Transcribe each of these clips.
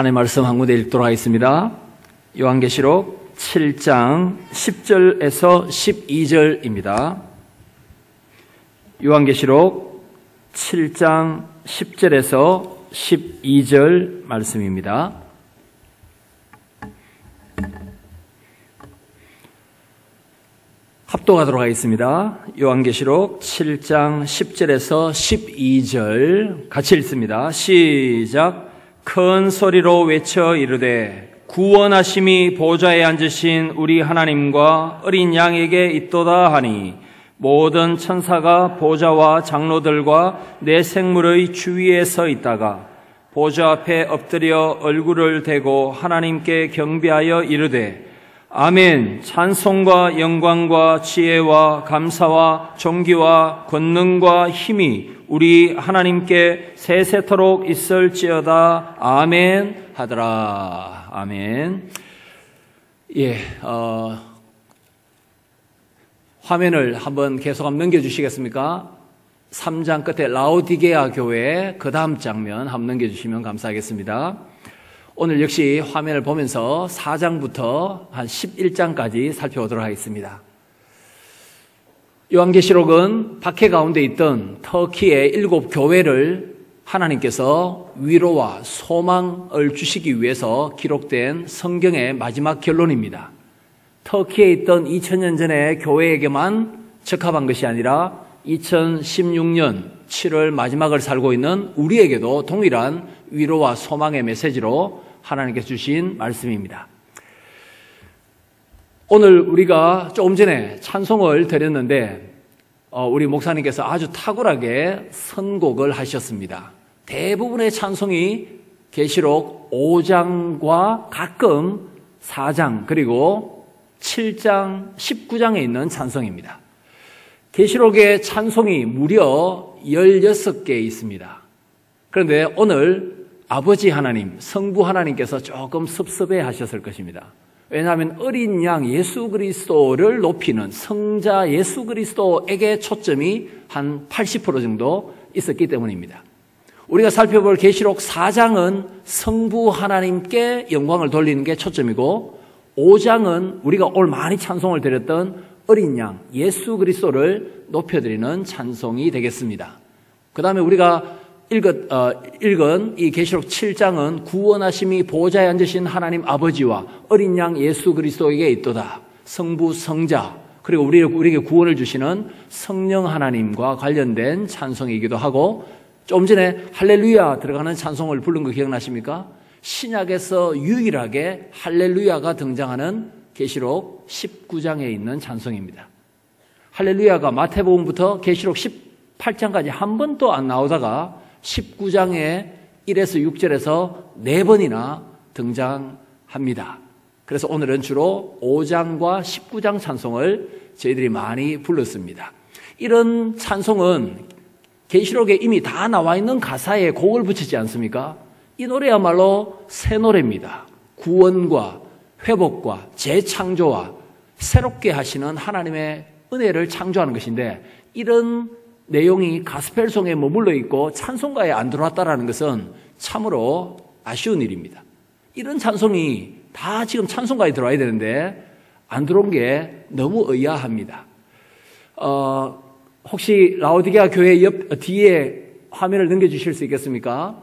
하나님의 말씀 한 군데 읽도록 하겠습니다. 요한계시록 7장 10절에서 12절입니다. 요한계시록 7장 10절에서 12절 말씀입니다. 합독하도록 하겠습니다. 요한계시록 7장 10절에서 12절 같이 읽습니다. 시작. 큰 소리로 외쳐 이르되 구원하심이 보좌에 앉으신 우리 하나님과 어린 양에게 있도다 하니 모든 천사가 보좌와 장로들과 내 생물의 주위에 서 있다가 보좌 앞에 엎드려 얼굴을 대고 하나님께 경배하여 이르되 아멘. 찬송과 영광과 지혜와 감사와 존귀와 권능과 힘이 우리 하나님께 세세토록 있을지어다. 아멘 하더라. 아멘. 화면을 한번 계속 한번 넘겨주시겠습니까? 3장 끝에 라오디게아 교회 그 다음 장면 한번 넘겨주시면 감사하겠습니다. 오늘 역시 화면을 보면서 4장부터 한 11장까지 살펴보도록 하겠습니다. 요한계시록은 박해 가운데 있던 터키의 7교회를 하나님께서 위로와 소망을 주시기 위해서 기록된 성경의 마지막 결론입니다. 터키에 있던 2000년 전의 교회에게만 적합한 것이 아니라 2016년 7월 마지막을 살고 있는 우리에게도 동일한 위로와 소망의 메시지로 하나님께서 주신 말씀입니다. 오늘 우리가 조금 전에 찬송을 드렸는데 우리 목사님께서 아주 탁월하게 선곡을 하셨습니다. 대부분의 찬송이 계시록 5장과 가끔 4장 그리고 7장, 19장에 있는 찬송입니다. 계시록의 찬송이 무려 16개 있습니다. 그런데 오늘 아버지 하나님, 성부 하나님께서 조금 섭섭해 하셨을 것입니다. 왜냐하면 어린 양 예수 그리스도를 높이는 성자 예수 그리스도에게 초점이 한 80% 정도 있었기 때문입니다. 우리가 살펴볼 계시록 4장은 성부 하나님께 영광을 돌리는 게 초점이고 5장은 우리가 오늘 많이 찬송을 드렸던 어린 양 예수 그리스도를 높여드리는 찬송이 되겠습니다. 그 다음에 우리가 읽은 이 계시록 7장은 구원하심이 보좌에 앉으신 하나님 아버지와 어린 양 예수 그리스도에게 있도다. 성부 성자 그리고 우리에게 구원을 주시는 성령 하나님과 관련된 찬송이기도 하고 좀 전에 할렐루야 들어가는 찬송을 부른 거 기억나십니까? 신약에서 유일하게 할렐루야가 등장하는 계시록 19장에 있는 찬송입니다. 할렐루야가 마태복음부터 계시록 18장까지 한 번도 안 나오다가 19장에 1에서 6절에서 4번이나 등장합니다. 그래서 오늘은 주로 5장과 19장 찬송을 저희들이 많이 불렀습니다. 이런 찬송은 계시록에 이미 다 나와 있는 가사에 곡을 붙이지 않습니까? 이 노래야말로 새 노래입니다. 구원과 회복과 재창조와 새롭게 하시는 하나님의 은혜를 창조하는 것인데 이런 내용이 가스펠송에 머물러 있고 찬송가에 안 들어왔다는 것은 참으로 아쉬운 일입니다. 이런 찬송이 다 지금 찬송가에 들어와야 되는데 안 들어온 게 너무 의아합니다. 혹시 라오디게아 교회 옆 뒤에 화면을 넘겨주실 수 있겠습니까?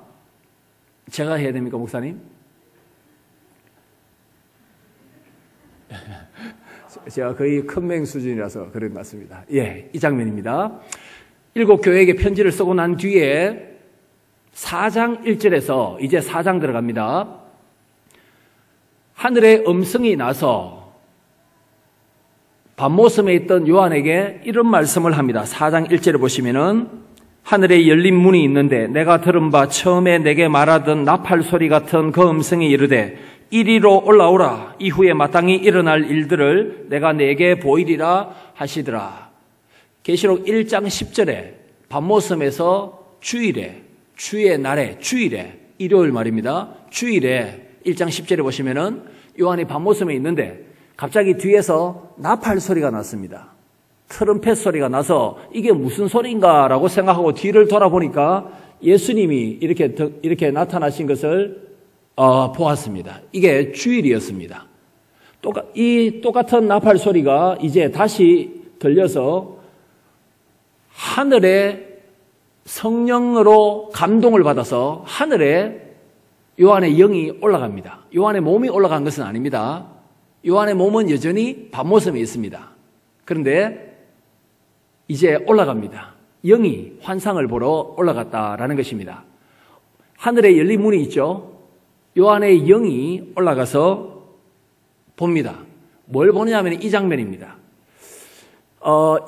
제가 해야 됩니까, 목사님? 제가 거의 큰맹 수준이라서 그런 것 같습니다. 이 장면입니다. 7교회에게 편지를 쓰고 난 뒤에 4장 1절에서 이제 4장 들어갑니다. 하늘에 음성이 나서 밤모섬에 있던 요한에게 이런 말씀을 합니다. 4장 1절에 보시면은 하늘에 열린 문이 있는데 내가 들은 바 처음에 내게 말하던 나팔 소리 같은 그 음성이 이르되 이리로 올라오라. 이후에 마땅히 일어날 일들을 내가 내게 보이리라 하시더라. 계시록 1장 10절에 밤모섬에서 주일에 주의 날에 주일에 일요일 말입니다. 주일에 1장 10절에 보시면은 요한이 밤모섬에 있는데 갑자기 뒤에서 나팔 소리가 났습니다. 트럼펫 소리가 나서 이게 무슨 소리인가라고 생각하고 뒤를 돌아보니까 예수님이 이렇게 나타나신 것을 보았습니다. 이게 주일이었습니다. 이 똑같은 나팔 소리가 이제 다시 들려서 하늘에 성령으로 감동을 받아서 하늘에 요한의 영이 올라갑니다. 요한의 몸이 올라간 것은 아닙니다. 요한의 몸은 여전히 밤모섬에 있습니다. 그런데 이제 올라갑니다. 영이 환상을 보러 올라갔다라는 것입니다. 하늘에 열린 문이 있죠. 요한의 영이 올라가서 봅니다. 뭘 보느냐면 이 장면입니다.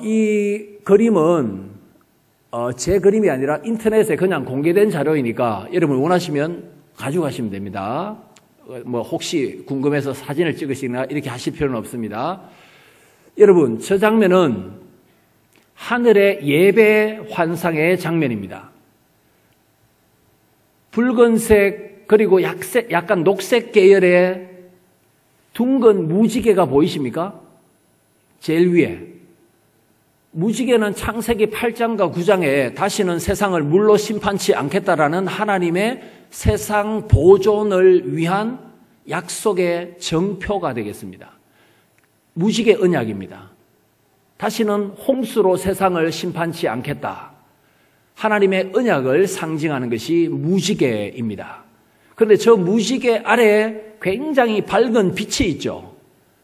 이 그림은 제 그림이 아니라 인터넷에 그냥 공개된 자료이니까 여러분 원하시면 가져가시면 됩니다. 혹시 궁금해서 사진을 찍으시거나 이렇게 하실 필요는 없습니다. 여러분, 저 장면은 하늘의 예배 환상의 장면입니다. 붉은색 그리고 약간 녹색 계열의 둥근 무지개가 보이십니까? 제일 위에. 무지개는 창세기 8장과 9장에 다시는 세상을 물로 심판치 않겠다라는 하나님의 세상 보존을 위한 약속의 정표가 되겠습니다. 무지개 언약입니다. 다시는 홍수로 세상을 심판치 않겠다. 하나님의 언약을 상징하는 것이 무지개입니다. 그런데 저 무지개 아래에 굉장히 밝은 빛이 있죠.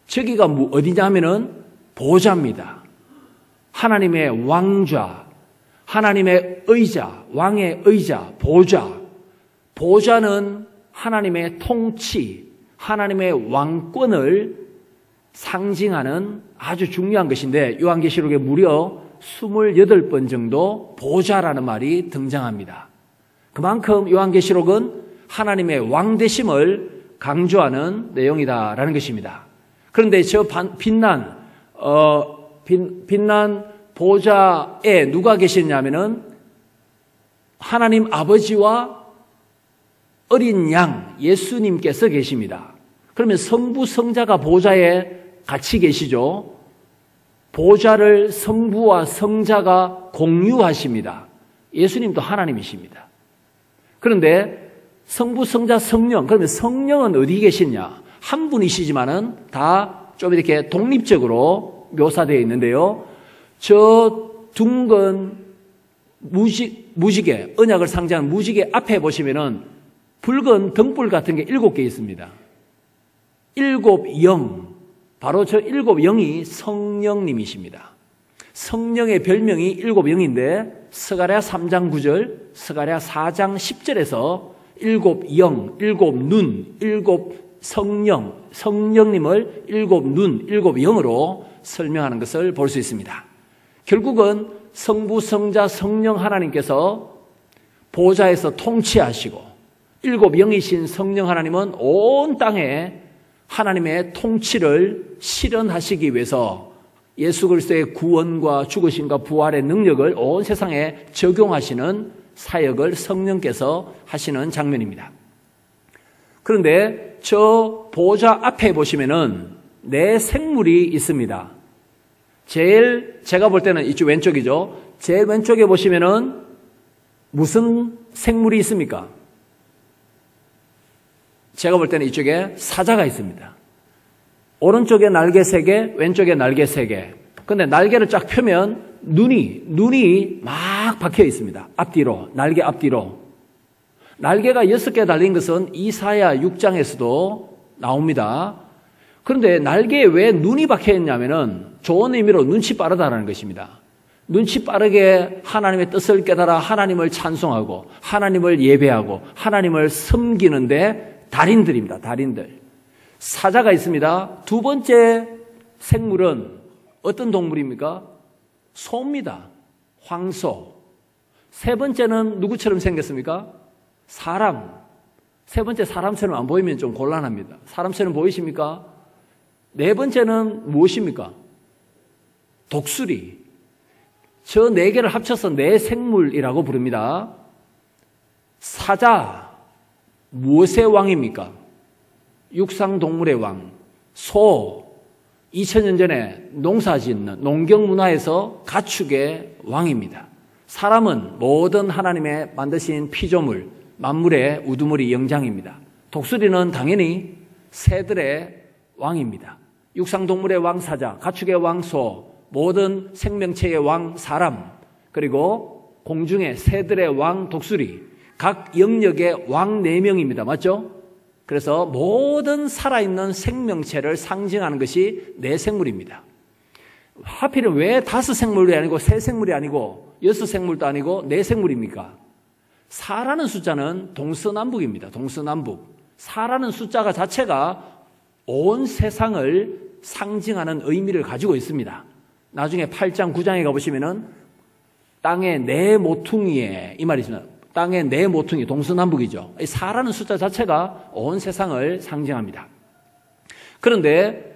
저기가 어디냐면은 보좌입니다. 하나님의 왕좌, 하나님의 의자, 왕의 의자, 보좌. 보좌는 하나님의 통치, 하나님의 왕권을 상징하는 아주 중요한 것인데 요한계시록에 무려 28번 정도 보좌라는 말이 등장합니다. 그만큼 요한계시록은 하나님의 왕되심을 강조하는 내용이다라는 것입니다. 그런데 저 빛난 보좌에 누가 계시냐면은 하나님 아버지와 어린 양 예수님께서 계십니다. 그러면 성부 성자가 보좌에 같이 계시죠. 보좌를 성부와 성자가 공유하십니다. 예수님도 하나님이십니다. 그런데 성부 성자 성령, 그러면 성령은 어디 계시냐? 한 분이시지만은 다 좀 이렇게 독립적으로 묘사되어 있는데요. 저 둥근 무지개, 언약을 상징하는 무지개 앞에 보시면은 붉은 등불 같은 게 7개 있습니다. 7 영, 바로 저 7 영이 성령님이십니다. 성령의 별명이 7 영인데 스가랴 3장 9절, 스가랴 4장 10절에서 7 영, 7 눈, 7 성령님을 7 눈, 7 영으로 설명하는 것을 볼 수 있습니다. 결국은 성부, 성자, 성령 하나님께서 보좌에서 통치하시고 7 영이신 성령 하나님은 온 땅에 하나님의 통치를 실현하시기 위해서 예수 그리스도의 구원과 죽으심과 부활의 능력을 온 세상에 적용하시는 사역을 성령께서 하시는 장면입니다. 그런데 저 보좌 앞에 보시면은 네 생물이 있습니다. 제가 볼 때는 이쪽 왼쪽이죠. 제일 왼쪽에 보시면은 무슨 생물이 있습니까? 제가 볼 때는 이쪽에 사자가 있습니다. 오른쪽에 날개 3개, 왼쪽에 날개 3개. 근데 날개를 쫙 펴면 눈이 막 박혀 있습니다. 앞뒤로, 날개 앞뒤로. 날개가 6개 달린 것은 이사야 6장에서도 나옵니다. 그런데 날개에 왜 눈이 박혀 있냐면은 좋은 의미로 눈치 빠르다라는 것입니다. 눈치 빠르게 하나님의 뜻을 깨달아 하나님을 찬송하고 하나님을 예배하고 하나님을 섬기는데 달인들입니다. 달인들. 사자가 있습니다. 두 번째 생물은 어떤 동물입니까? 소입니다. 황소. 세 번째는 누구처럼 생겼습니까? 사람. 세 번째 사람처럼 안 보이면 좀 곤란합니다. 사람처럼 보이십니까? 네 번째는 무엇입니까? 독수리. 저 네 개를 합쳐서 네 생물이라고 부릅니다. 사자. 무엇의 왕입니까? 육상동물의 왕. 소. 2000년 전에 농사 짓는 농경문화에서 가축의 왕입니다. 사람은 모든 하나님의 만드신 피조물, 만물의 우두머리 영장입니다. 독수리는 당연히 새들의 왕입니다. 육상동물의 왕 사자, 가축의 왕 소, 모든 생명체의 왕 사람, 그리고 공중의 새들의 왕 독수리, 각 영역의 왕 4명입니다. 맞죠? 그래서 모든 살아있는 생명체를 상징하는 것이 내생물입니다. 하필은 왜 5생물이 아니고 3생물이 아니고 6생물도 아니고 내생물입니까? 4라는 숫자는 동서남북입니다. 동서남북. 4라는 숫자가 자체가 온 세상을 상징하는 의미를 가지고 있습니다. 나중에 8장, 9장에 가보시면은 땅의 네 모퉁이에 이 말이 있습니다. 땅의 네 모퉁이, 동서남북이죠. 이 4라는 숫자 자체가 온 세상을 상징합니다. 그런데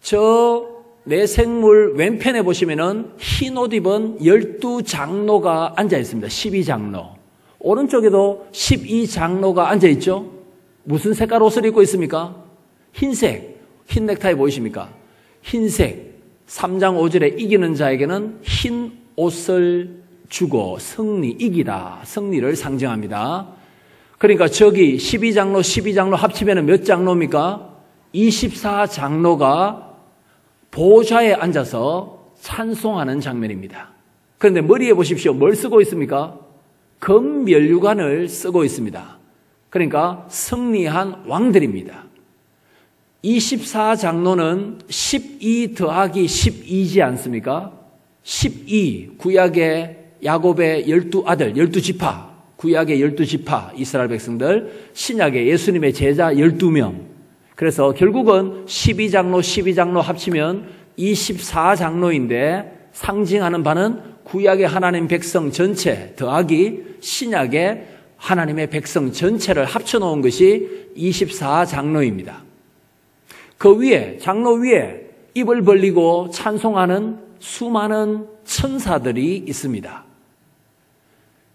저 내생물 왼편에 보시면은 흰 옷 입은 12장로가 앉아 있습니다. 12장로. 오른쪽에도 12장로가 앉아 있죠. 무슨 색깔 옷을 입고 있습니까? 흰색. 흰 넥타이 보이십니까? 흰색. 3장 5절에 이기는 자에게는 흰 옷을 주고 이기다. 승리를 상징합니다. 그러니까 저기 12장로 합치면 몇 장로입니까? 24장로가 보좌에 앉아서 찬송하는 장면입니다. 그런데 머리에 보십시오. 뭘 쓰고 있습니까? 금면류관을 쓰고 있습니다. 그러니까 승리한 왕들입니다. 24장로는 12 더하기 12이지 않습니까? 12, 구약의 야곱의 12아들, 12지파, 구약의 12지파, 이스라엘 백성들, 신약의 예수님의 제자 12명. 그래서 결국은 12장로 합치면 24장로인데 상징하는 바는 구약의 하나님 백성 전체 더하기 신약의 하나님의 백성 전체를 합쳐놓은 것이 24장로입니다. 그 위에, 장로 위에 입을 벌리고 찬송하는 수많은 천사들이 있습니다.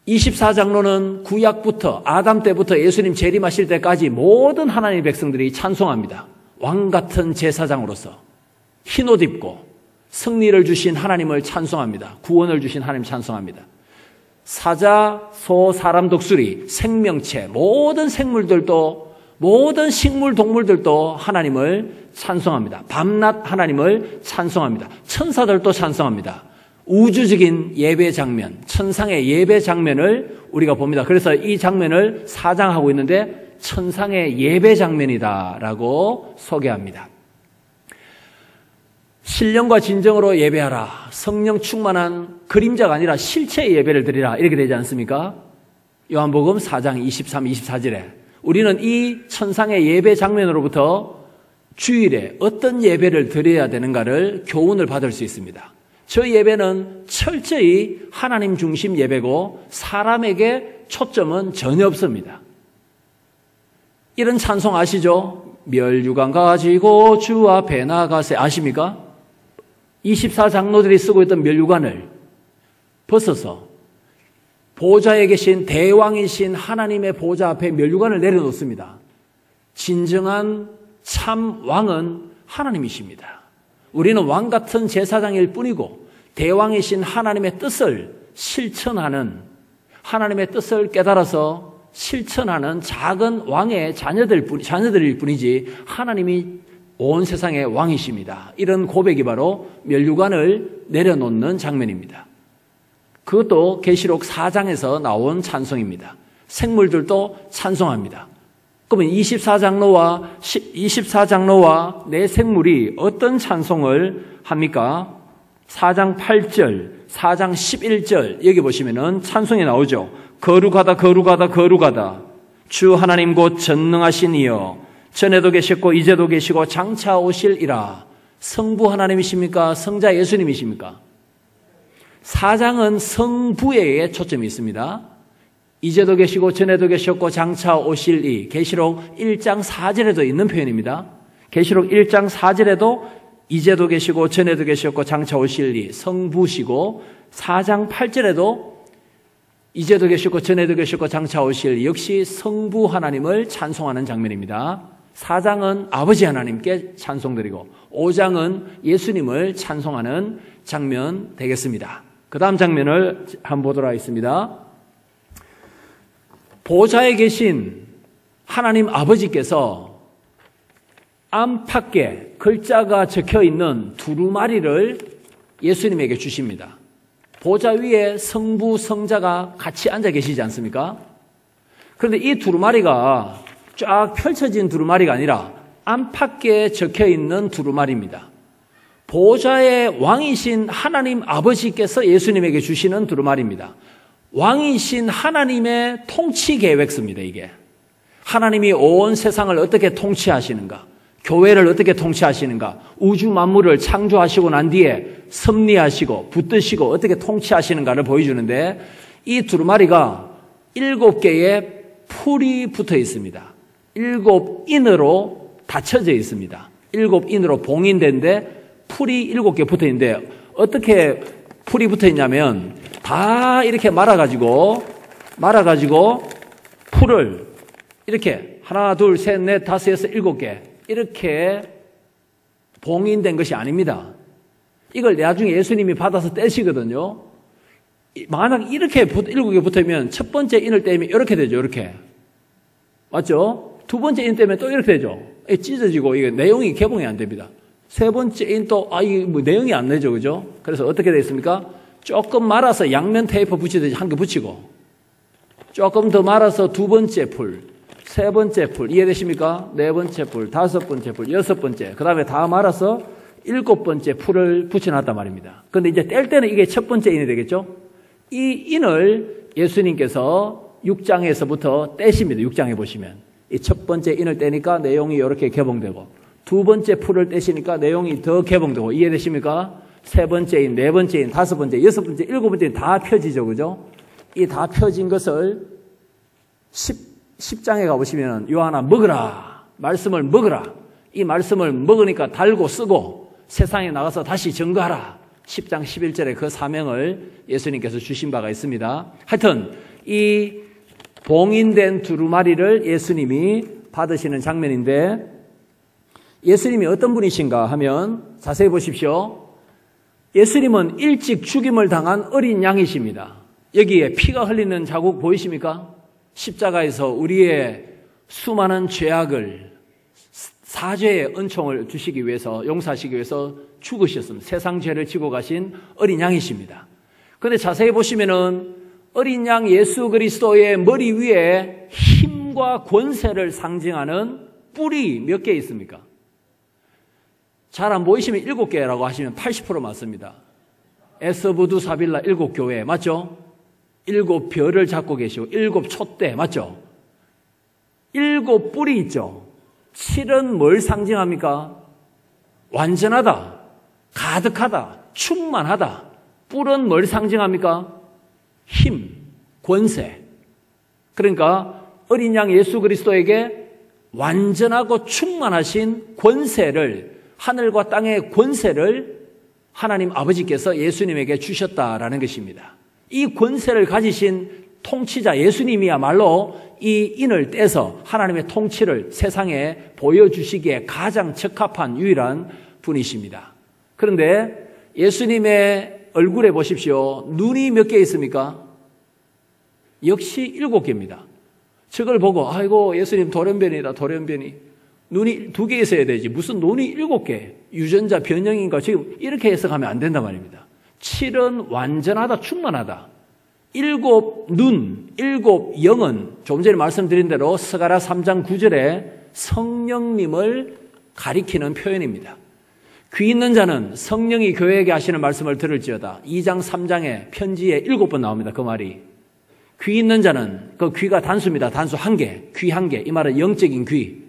24장로는 구약부터 아담 때부터 예수님 재림하실 때까지 모든 하나님의 백성들이 찬송합니다. 왕같은 제사장으로서 흰옷 입고 승리를 주신 하나님을 찬송합니다. 구원을 주신 하나님 찬송합니다. 사자, 소, 사람, 독수리, 생명체, 모든 생물들도 모든 식물, 동물들도 하나님을 찬송합니다. 밤낮 하나님을 찬송합니다. 천사들도 찬송합니다. 우주적인 예배 장면, 천상의 예배 장면을 우리가 봅니다. 그래서 이 장면을 사장하고 있는데 천상의 예배 장면이다라고 소개합니다. 신령과 진정으로 예배하라. 성령 충만한 그림자가 아니라 실체의 예배를 드리라. 이렇게 되지 않습니까? 요한복음 4장 23, 24절에 우리는 이 천상의 예배 장면으로부터 주일에 어떤 예배를 드려야 되는가를 교훈을 받을 수 있습니다. 저 예배는 철저히 하나님 중심 예배고 사람에게 초점은 전혀 없습니다. 이런 찬송 아시죠? 멸류관 가지고 주 앞에 나가세. 아십니까? 24장로들이 쓰고 있던 멸류관을 벗어서 보좌에 계신 대왕이신 하나님의 보좌 앞에 멸류관을 내려놓습니다. 진정한 참 왕은 하나님이십니다. 우리는 왕 같은 제사장일 뿐이고 대왕이신 하나님의 뜻을 실천하는, 하나님의 뜻을 깨달아서 실천하는 작은 왕의 자녀들일 뿐이지 하나님이 온 세상의 왕이십니다. 이런 고백이 바로 멸류관을 내려놓는 장면입니다. 그것도 계시록 4장에서 나온 찬송입니다. 생물들도 찬송합니다. 그러면 24장로와 내 생물이 어떤 찬송을 합니까? 4장 8절, 4장 11절 여기 보시면은 찬송이 나오죠. 거룩하다 거룩하다 거룩하다 주 하나님 곧 전능하신 이여 전에도 계셨고 이제도 계시고 장차 오실이라. 성부 하나님이십니까? 성자 예수님이십니까? 4장은 성부에 초점이 있습니다. 이제도 계시고 전에도 계셨고 장차 오실 이. 계시록 1장 4절에도 있는 표현입니다. 계시록 1장 4절에도 이제도 계시고 전에도 계셨고 장차 오실 이 성부시고 4장 8절에도 이제도 계셨고 전에도 계셨고 장차 오실 이 역시 성부 하나님을 찬송하는 장면입니다. 4장은 아버지 하나님께 찬송드리고 5장은 예수님을 찬송하는 장면 되겠습니다. 그 다음 장면을 한번 보도록 하겠습니다. 보좌에 계신 하나님 아버지께서 안팎에 글자가 적혀 있는 두루마리를 예수님에게 주십니다. 보좌 위에 성부, 성자가 같이 앉아 계시지 않습니까? 그런데 이 두루마리가 쫙 펼쳐진 두루마리가 아니라 안팎에 적혀 있는 두루마리입니다. 보좌의 왕이신 하나님 아버지께서 예수님에게 주시는 두루마리입니다. 왕이신 하나님의 통치 계획서입니다, 이게. 하나님이 온 세상을 어떻게 통치하시는가, 교회를 어떻게 통치하시는가, 우주 만물을 창조하시고 난 뒤에 섭리하시고 붙드시고 어떻게 통치하시는가를 보여주는데, 이 두루마리가 7개의 풀이 붙어 있습니다. 7인으로 닫혀져 있습니다. 7인으로 봉인된데 풀이 7개 붙어 있는데, 어떻게 풀이 붙어 있냐면 다 이렇게 말아가지고 풀을 이렇게 하나, 둘, 셋, 넷, 다섯, 여섯, 7개 이렇게 봉인된 것이 아닙니다. 이걸 나중에 예수님이 받아서 떼시거든요. 만약 이렇게 7개 붙으면 첫 번째 인을 떼면 이렇게 되죠. 이렇게. 맞죠? 두 번째 인 떼면 또 이렇게 되죠. 찢어지고 이게 내용이 개봉이 안 됩니다. 세 번째 인 또 이게 뭐 내용이 안 되죠. 그죠? 그래서 어떻게 되어 있습니까? 조금 말아서 양면 테이프 붙이듯이 한 개 붙이고, 조금 더 말아서 두 번째 풀, 세 번째 풀, 이해되십니까? 네 번째 풀, 다섯 번째 풀, 여섯 번째, 그 다음에 다 말아서 7번째 풀을 붙여놨단 말입니다. 그런데 이제 뗄 때는 이게 첫 번째 인이 되겠죠? 이 인을 예수님께서 6장에서부터 떼십니다. 6장에 보시면. 이 첫 번째 인을 떼니까 내용이 이렇게 개봉되고, 두 번째 풀을 떼시니까 내용이 더 개봉되고, 이해되십니까? 세 번째 인, 네 번째 인, 다섯 번째, 여섯 번째, 7번째 인 다 펴지죠. 그죠? 이 다 펴진 것을 10장에 가보시면 요한아 먹으라. 말씀을 먹으라. 이 말씀을 먹으니까 달고 쓰고 세상에 나가서 다시 증거하라. 10장 11절에 그 사명을 예수님께서 주신 바가 있습니다. 하여튼 이 봉인된 두루마리를 예수님이 받으시는 장면인데, 예수님이 어떤 분이신가 하면 자세히 보십시오. 예수님은 일찍 죽임을 당한 어린 양이십니다. 여기에 피가 흘리는 자국 보이십니까? 십자가에서 우리의 수많은 죄악을, 사죄의 은총을 주시기 위해서, 용서하시기 위해서 죽으셨습니다. 세상 죄를 지고 가신 어린 양이십니다. 그런데 자세히 보시면은 어린 양 예수 그리스도의 머리 위에 힘과 권세를 상징하는 뿔이 몇 개 있습니까? 잘 안 보이시면 7개라고 하시면 80% 맞습니다. 에스부두 사빌라 7교회 맞죠? 7별을 잡고 계시고 7촛대 맞죠? 7뿔이 있죠. 7은 뭘 상징합니까? 완전하다, 가득하다, 충만하다. 뿔은 뭘 상징합니까? 힘, 권세. 그러니까 어린 양 예수 그리스도에게 완전하고 충만하신 권세를, 하늘과 땅의 권세를 하나님 아버지께서 예수님에게 주셨다라는 것입니다. 이 권세를 가지신 통치자 예수님이야말로 이 인을 떼서 하나님의 통치를 세상에 보여주시기에 가장 적합한 유일한 분이십니다. 그런데 예수님의 얼굴에 보십시오. 눈이 몇 개 있습니까? 역시 7개입니다. 저걸 보고 아이고 예수님 돌연변이다, 돌연변이. 눈이 2개 있어야 되지 무슨 눈이 7개, 유전자 변형인가, 지금 이렇게 해석하면 안 된단 말입니다. 7은 완전하다, 충만하다. 7눈, 7영은 조금 전에 말씀드린 대로 스가랴 3장 9절에 성령님을 가리키는 표현입니다. 귀 있는 자는 성령이 교회에게 하시는 말씀을 들을지어다. 2장 3장에 편지에 7번 나옵니다. 그 말이. 귀 있는 자는, 그 귀가 단수입니다. 단수 1개, 귀 1개. 이 말은 영적인 귀.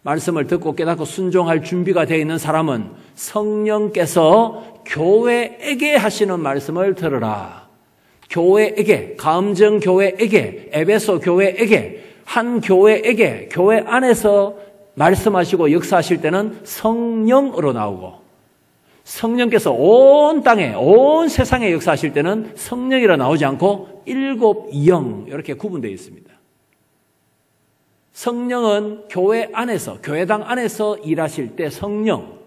말씀을 듣고 깨닫고 순종할 준비가 되어 있는 사람은 성령께서 교회에게 하시는 말씀을 들으라. 교회에게, 가음정 교회에게, 에베소 교회에게, 한 교회에게, 교회 안에서 말씀하시고 역사하실 때는 성령으로 나오고, 성령께서 온 땅에, 온 세상에 역사하실 때는 성령이라 나오지 않고 7영 이렇게 구분되어 있습니다. 성령은 교회 안에서, 교회당 안에서 일하실 때 성령.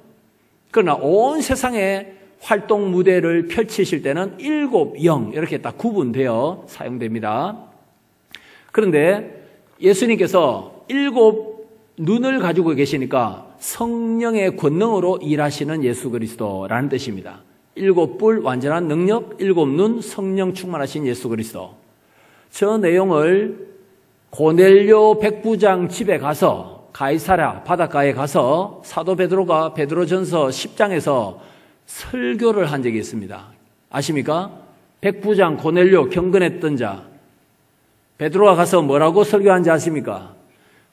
그러나 온 세상에 활동 무대를 펼치실 때는 7영 이렇게 딱 구분되어 사용됩니다. 그런데 예수님께서 일곱 눈을 가지고 계시니까 성령의 권능으로 일하시는 예수 그리스도라는 뜻입니다. 일곱 뿔 완전한 능력, 일곱 눈 성령 충만하신 예수 그리스도. 저 내용을 고넬료 백부장 집에 가서 가이사랴 바닷가에 가서 사도 베드로가 베드로전서 10장에서 설교를 한 적이 있습니다. 아십니까? 백부장 고넬료 경건했던 자 베드로가 가서 뭐라고 설교한지 아십니까?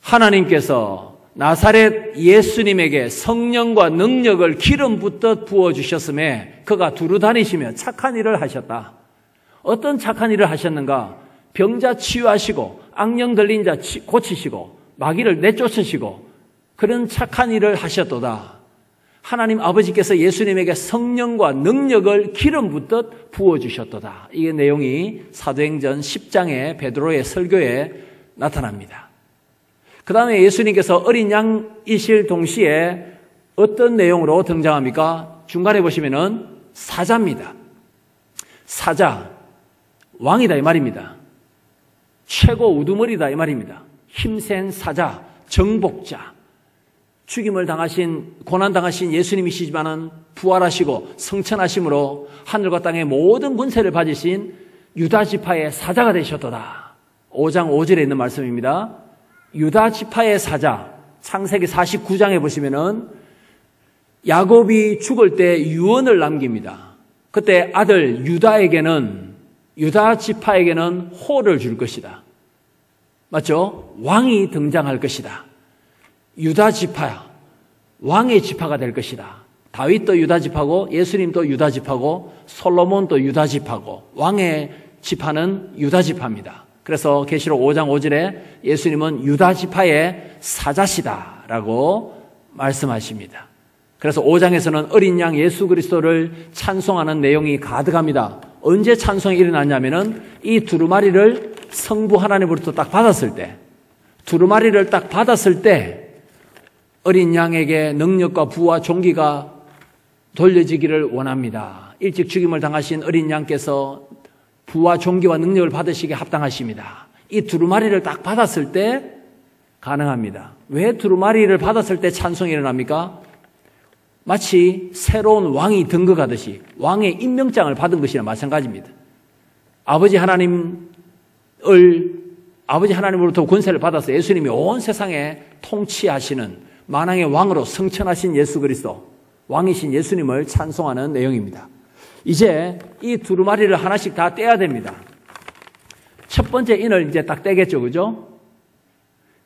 하나님께서 나사렛 예수님에게 성령과 능력을 기름 붓듯 부어주셨음에 그가 두루 다니시며 착한 일을 하셨다. 어떤 착한 일을 하셨는가? 병자 치유하시고 악령 들린 자 고치시고 마귀를 내쫓으시고 그런 착한 일을 하셨도다. 하나님 아버지께서 예수님에게 성령과 능력을 기름 붓듯 부어주셨도다. 이게 내용이 사도행전 10장의 베드로의 설교에 나타납니다. 그 다음에 예수님께서 어린 양이실 동시에 어떤 내용으로 등장합니까? 중간에 보시면은 사자입니다. 사자, 왕이다 이 말입니다. 최고 우두머리다 이 말입니다. 힘센 사자, 정복자. 죽임을 당하신, 고난당하신 예수님이시지만은 부활하시고 성천하심으로 하늘과 땅의 모든 군세를 가지신 유다지파의 사자가 되셨도다. 5장 5절에 있는 말씀입니다. 유다지파의 사자, 창세기 49장에 보시면은 야곱이 죽을 때 유언을 남깁니다. 그때 아들 유다지파에게는 호를 줄 것이다. 맞죠? 왕이 등장할 것이다. 유다지파야. 왕의 지파가 될 것이다. 다윗도 유다지파고 예수님도 유다지파고 솔로몬도 유다지파고 왕의 지파는 유다지파입니다. 그래서 계시록 5장 5절에 예수님은 유다지파의 사자시다라고 말씀하십니다. 그래서 5장에서는 어린 양 예수 그리스도를 찬송하는 내용이 가득합니다. 언제 찬송이 일어났냐면은 이 두루마리를 성부 하나님으로부터 딱 받았을 때, 두루마리를 딱 받았을 때 어린 양에게 능력과 부와 존귀가 돌려지기를 원합니다. 일찍 죽임을 당하신 어린 양께서 부와 존귀와 능력을 받으시기에 합당하십니다. 이 두루마리를 딱 받았을 때 가능합니다. 왜 두루마리를 받았을 때 찬송이 일어납니까? 마치 새로운 왕이 등극하듯이 왕의 임명장을 받은 것이나 마찬가지입니다. 아버지 하나님으로부터 권세를 받아서 예수님이 온 세상에 통치하시는 만왕의 왕으로 성천하신 예수 그리스도, 왕이신 예수님을 찬송하는 내용입니다. 이제 이 두루마리를 하나씩 다 떼야 됩니다. 첫 번째 인을 이제 딱 떼겠죠, 그죠?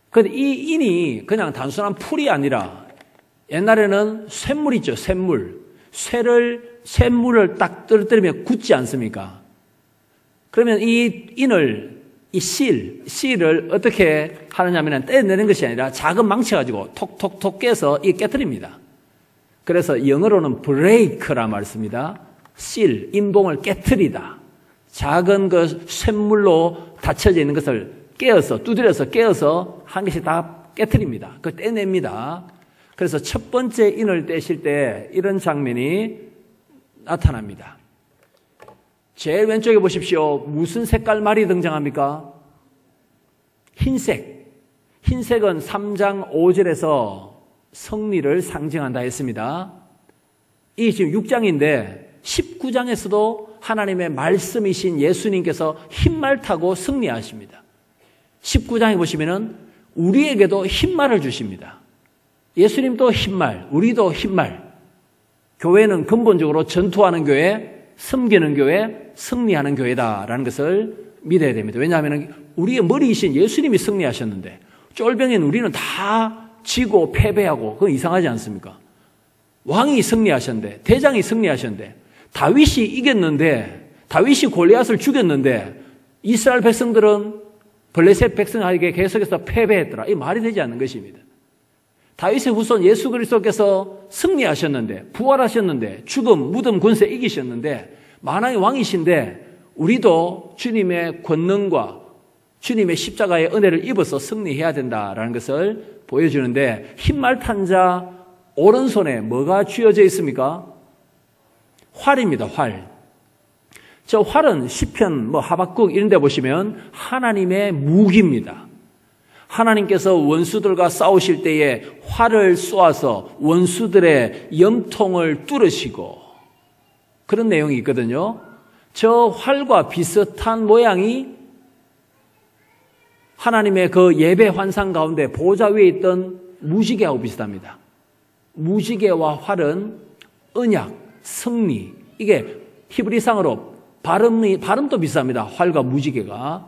근데 이 인이 그냥 단순한 풀이 아니라 옛날에는 쇳물 있죠, 쇳물. 쇳물을 딱 떨어뜨리면 굳지 않습니까? 그러면 이 인을, 이 실을 어떻게 하느냐면 떼내는 것이 아니라 작은 망치 가지고 톡톡톡 깨서 깨뜨립니다. 그래서 영어로는 브레이크라 말씀입니다. 인봉을 깨뜨리다. 작은 그 쇳물로 닫혀져 있는 것을 두드려서 깨어서 한 개씩 다 깨뜨립니다. 그걸 떼냅니다. 그래서 첫 번째 인을 떼실 때 이런 장면이 나타납니다. 제일 왼쪽에 보십시오. 무슨 색깔 말이 등장합니까? 흰색. 흰색은 3장 5절에서 승리를 상징한다 했습니다. 이 지금 6장인데 19장에서도 하나님의 말씀이신 예수님께서 흰말 타고 승리하십니다. 19장에 보시면은 우리에게도 흰말을 주십니다. 예수님도 흰말, 우리도 흰말. 교회는 근본적으로 전투하는 교회, 섬기는 교회, 승리하는 교회다라는 것을 믿어야 됩니다. 왜냐하면 우리의 머리이신 예수님이 승리하셨는데 쫄병인 우리는 다 지고 패배하고 그건 이상하지 않습니까? 왕이 승리하셨는데, 대장이 승리하셨는데, 다윗이 이겼는데, 다윗이 골리앗을 죽였는데 이스라엘 백성들은 블레셋 백성에게 계속해서 패배했더라. 이 말이 되지 않는 것입니다. 다윗의 후손 예수 그리스도께서 승리하셨는데, 부활하셨는데, 죽음, 무덤, 권세 이기셨는데, 만왕의 왕이신데 우리도 주님의 권능과 주님의 십자가의 은혜를 입어서 승리해야 된다라는 것을 보여주는데, 흰말 탄 자 오른손에 뭐가 쥐어져 있습니까? 활입니다. 활. 저 활은 시편, 하박국 이런 데 보시면 하나님의 무기입니다. 하나님께서 원수들과 싸우실 때에 활을 쏘아서 원수들의 염통을 뚫으시고 그런 내용이 있거든요. 저 활과 비슷한 모양이 하나님의 그 예배 환상 가운데 보좌 위에 있던 무지개하고 비슷합니다. 무지개와 활은 언약, 승리. 이게 히브리상으로 발음도 비슷합니다. 활과 무지개가.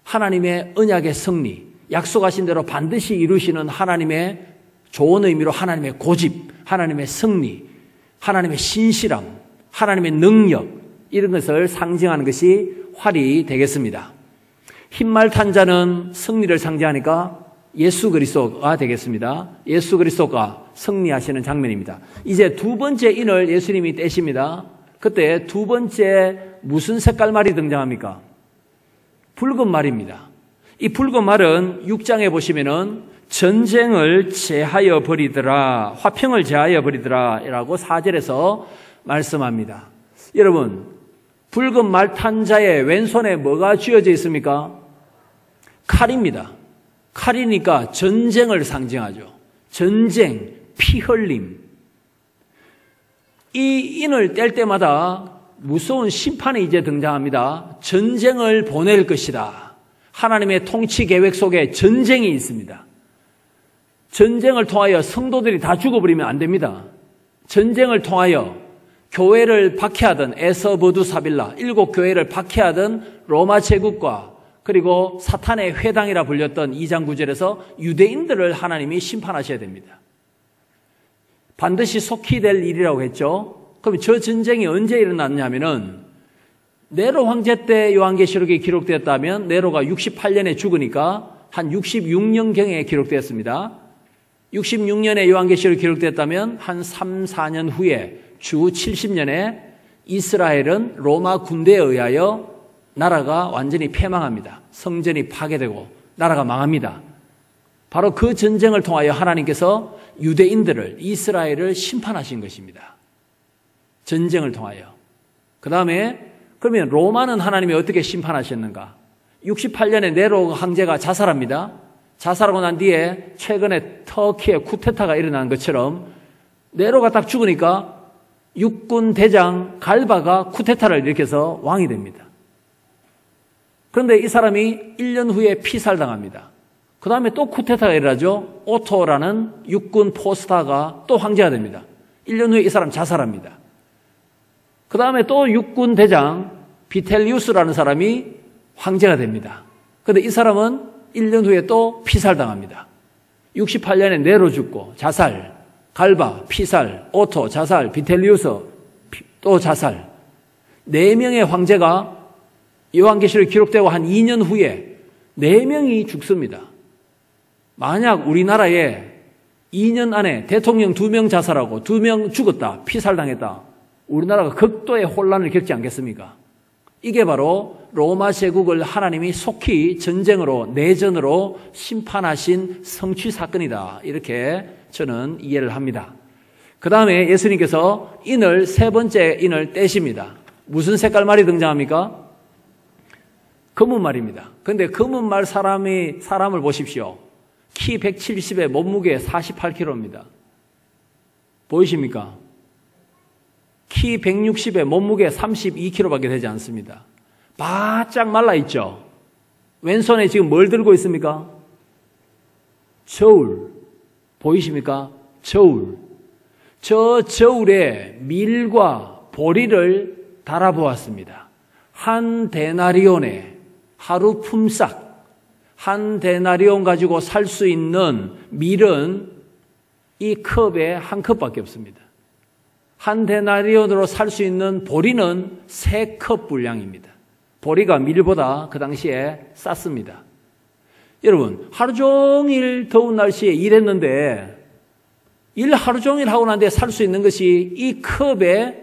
하나님의 언약의 승리, 약속하신 대로 반드시 이루시는 하나님의 좋은 의미로 하나님의 고집, 하나님의 승리, 하나님의 신실함, 하나님의 능력 이런 것을 상징하는 것이 활이 되겠습니다. 흰말 탄 자는 승리를 상징하니까 예수 그리스도가 되겠습니다. 예수 그리스도가 승리하시는 장면입니다. 이제 두 번째 인을 예수님이 떼십니다. 그때 두 번째 무슨 색깔 말이 등장합니까? 붉은 말입니다. 이 붉은 말은 6장에 보시면은 전쟁을 제하여 버리더라, 화평을 제하여 버리더라 라고 4절에서 말씀합니다. 여러분, 붉은 말 탄 자의 왼손에 뭐가 쥐어져 있습니까? 칼입니다. 칼이니까 전쟁을 상징하죠. 전쟁, 피 흘림. 이 인을 뗄 때마다 무서운 심판이 이제 등장합니다. 전쟁을 보낼 것이다. 하나님의 통치 계획 속에 전쟁이 있습니다. 전쟁을 통하여 성도들이 다 죽어버리면 안 됩니다. 전쟁을 통하여 교회를 박해하던 에서버두 사빌라 7교회를 박해하던 로마 제국과 그리고 사탄의 회당이라 불렸던 2장 9절에서 유대인들을 하나님이 심판하셔야 됩니다. 반드시 속히 될 일이라고 했죠. 그럼 저 전쟁이 언제 일어났냐면은 네로 황제 때 요한계시록에 기록되었다면 네로가 68년에 죽으니까 한 66년경에 기록되었습니다. 66년에 요한계시록이 기록되었다면 한 3, 4년 후에 주 70년에 이스라엘은 로마 군대에 의하여 나라가 완전히 패망합니다. 성전이 파괴되고 나라가 망합니다. 바로 그 전쟁을 통하여 하나님께서 유대인들을, 이스라엘을 심판하신 것입니다. 전쟁을 통하여. 그 다음에 그러면 로마는 하나님이 어떻게 심판하셨는가? 68년에 네로 황제가 자살합니다. 자살하고 난 뒤에 최근에 터키에 쿠데타가 일어난 것처럼 네로가 딱 죽으니까 육군 대장 갈바가 쿠데타를 일으켜서 왕이 됩니다. 그런데 이 사람이 1년 후에 피살당합니다. 그 다음에 또 쿠데타가 일어나죠. 오토라는 육군 포스타가 또 황제가 됩니다. 1년 후에 이 사람 자살합니다. 그 다음에 또 육군 대장 비텔리우스라는 사람이 황제가 됩니다. 그런데 이 사람은 1년 후에 또 피살당합니다. 68년에 네로 죽고 자살, 갈바, 피살, 오토, 자살, 비텔리우스, 또 자살. 4명의 황제가 요한계시록에 기록되고 한 2년 후에 4명이 죽습니다. 만약 우리나라에 2년 안에 대통령 2명 자살하고 2명 죽었다, 피살당했다. 우리나라가 극도의 혼란을 겪지 않겠습니까? 이게 바로 로마 제국을 하나님이 속히 전쟁으로, 내전으로 심판하신 성취 사건이다. 이렇게 저는 이해를 합니다. 그 다음에 예수님께서 인을, 세 번째 인을 떼십니다. 무슨 색깔 말이 등장합니까? 검은 말입니다. 그런데 검은 말 사람을 보십시오. 키 170에 몸무게 48kg입니다. 보이십니까? 키 160에 몸무게 32kg밖에 되지 않습니다. 바짝 말라있죠? 왼손에 지금 뭘 들고 있습니까? 저울. 보이십니까? 저울. 저 저울에 밀과 보리를 달아보았습니다. 한 데나리온에 하루 품삯, 한 데나리온 가지고 살 수 있는 밀은 이 컵에 한 컵밖에 없습니다. 한 데나리온으로 살 수 있는 보리는 3컵 분량입니다. 보리가 밀보다 그 당시에 쌌습니다. 여러분, 하루 종일 더운 날씨에 일했는데 일 하루 종일 하고 난 뒤에 살 수 있는 것이 이 컵에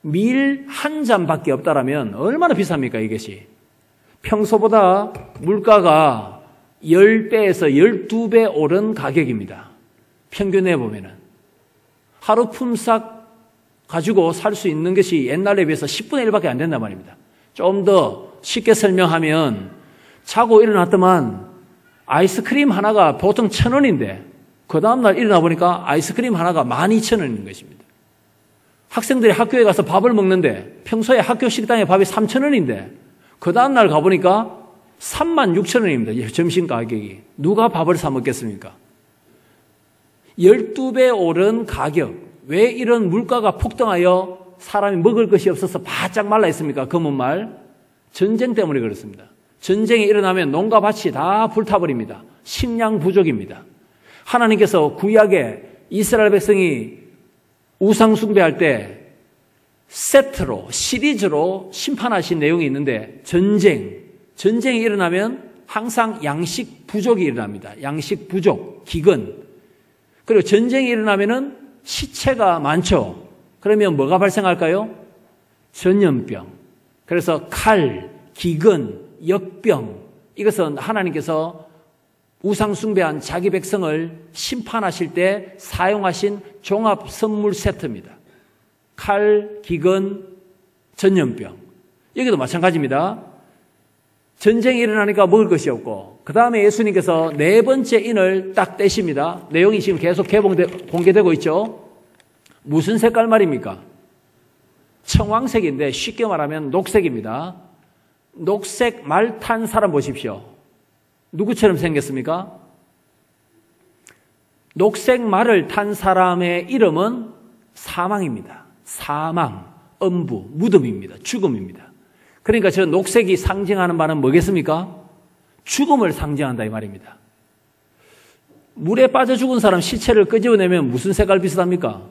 밀 한 잔밖에 없다라면 얼마나 비쌉니까, 이것이? 평소보다 물가가 10배에서 12배 오른 가격입니다. 평균에 보면은. 하루 품삯 가지고 살 수 있는 것이 옛날에 비해서 10분의 1밖에 안 된단 말입니다. 좀 더 쉽게 설명하면 자고 일어났더만 아이스크림 하나가 보통 1,000원인데 그 다음날 일어나 보니까 아이스크림 하나가 12,000원인 것입니다. 학생들이 학교에 가서 밥을 먹는데 평소에 학교 식당에 밥이 3,000원인데 그 다음날 가보니까 36,000원입니다. 점심 가격이. 누가 밥을 사 먹겠습니까? 12배 오른 가격. 왜 이런 물가가 폭등하여 사람이 먹을 것이 없어서 바짝 말라 있습니까? 검은 말. 전쟁 때문에 그렇습니다. 전쟁이 일어나면 농가 밭이 다 불타버립니다. 식량 부족입니다. 하나님께서 구약에 이스라엘 백성이 우상 숭배할 때 세트로 시리즈로 심판하신 내용이 있는데 전쟁이 일어나면 항상 양식 부족이 일어납니다. 양식 부족, 기근. 그리고 전쟁이 일어나면은 시체가 많죠. 그러면 뭐가 발생할까요? 전염병. 그래서 칼, 기근, 역병. 이것은 하나님께서 우상 숭배한 자기 백성을 심판하실 때 사용하신 종합 선물 세트입니다. 칼, 기근, 전염병. 여기도 마찬가지입니다. 전쟁이 일어나니까 먹을 것이 없고 그 다음에 예수님께서 네 번째 인을 딱 떼십니다. 내용이 지금 계속 공개되고 있죠. 무슨 색깔 말입니까? 청황색인데 쉽게 말하면 녹색입니다. 녹색 말 탄 사람 보십시오. 누구처럼 생겼습니까? 녹색 말을 탄 사람의 이름은 사망입니다. 사망, 엄부, 무덤입니다. 죽음입니다. 그러니까 저 녹색이 상징하는 바는 뭐겠습니까? 죽음을 상징한다 이 말입니다. 물에 빠져 죽은 사람 시체를 끄집어내면 무슨 색깔 비슷합니까?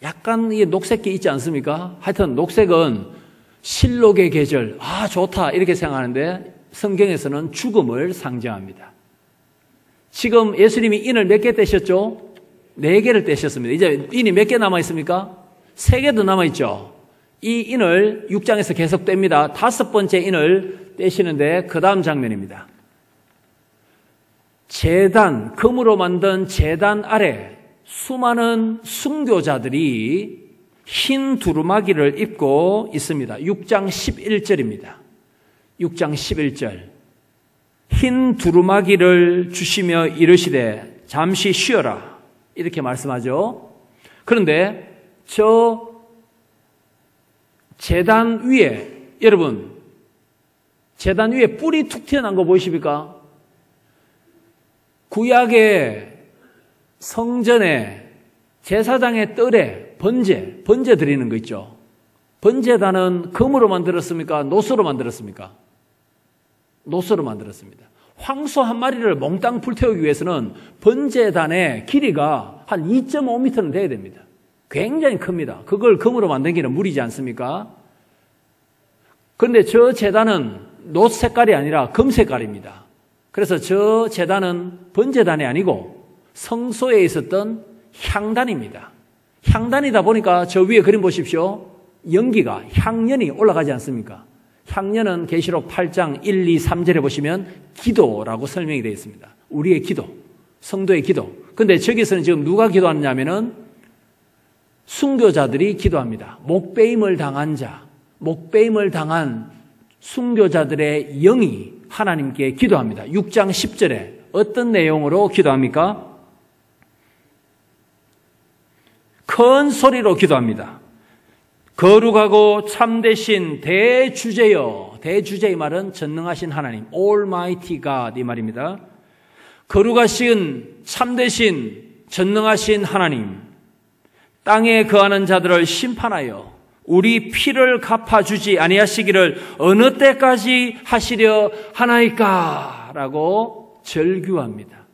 약간 이 녹색기 있지 않습니까? 하여튼 녹색은 실록의 계절, 아 좋다 이렇게 생각하는데 성경에서는 죽음을 상징합니다. 지금 예수님이 인을 몇 개 떼셨죠? 4개를 떼셨습니다. 이제 인이 몇 개 남아있습니까? 3개 더 남아있죠. 이 인을 6장에서 계속 뗍니다. 5번째 인을 떼시는데 그 다음 장면입니다. 제단, 금으로 만든 제단 아래 수많은 순교자들이 흰 두루마기를 입고 있습니다. 6장 11절입니다. 6장 11절. 흰 두루마기를 주시며 이르시되 잠시 쉬어라. 이렇게 말씀하죠. 그런데 저 제단 위에 여러분 제단 위에 뿔이 툭 튀어나온 거 보이십니까? 구약의 성전에 제사장의 뜰에 번제 드리는 거 있죠. 번제단은 금으로 만들었습니까? 노소로 만들었습니까? 노소로 만들었습니다. 황소 한 마리를 몽땅 불태우기 위해서는 번제단의 길이가 한 2.5m는 돼야 됩니다. 굉장히 큽니다. 그걸 금으로 만들기는 무리지 않습니까? 그런데 저 제단은 노 색깔이 아니라 금 색깔입니다. 그래서 저 제단은 번제단이 아니고 성소에 있었던 향단입니다. 향단이다 보니까 저 위에 그림 보십시오. 연기가, 향연이 올라가지 않습니까? 향연은 계시록 8장 1, 2, 3절에 보시면 기도라고 설명이 되어 있습니다. 우리의 기도, 성도의 기도. 근데 저기서는 지금 누가 기도하느냐면은 순교자들이 기도합니다. 목베임을 당한 자, 목베임을 당한 순교자들의 영이 하나님께 기도합니다. 6장 10절에 어떤 내용으로 기도합니까? 큰 소리로 기도합니다. 거룩하고 참되신 대주제여. 대주제의 말은 전능하신 하나님, Almighty God 이 말입니다. 거룩하신 참되신 전능하신 하나님, 땅에 거하는 자들을 심판하여 우리 피를 갚아주지 아니하시기를 어느 때까지 하시려 하나이까? 라고 절규합니다.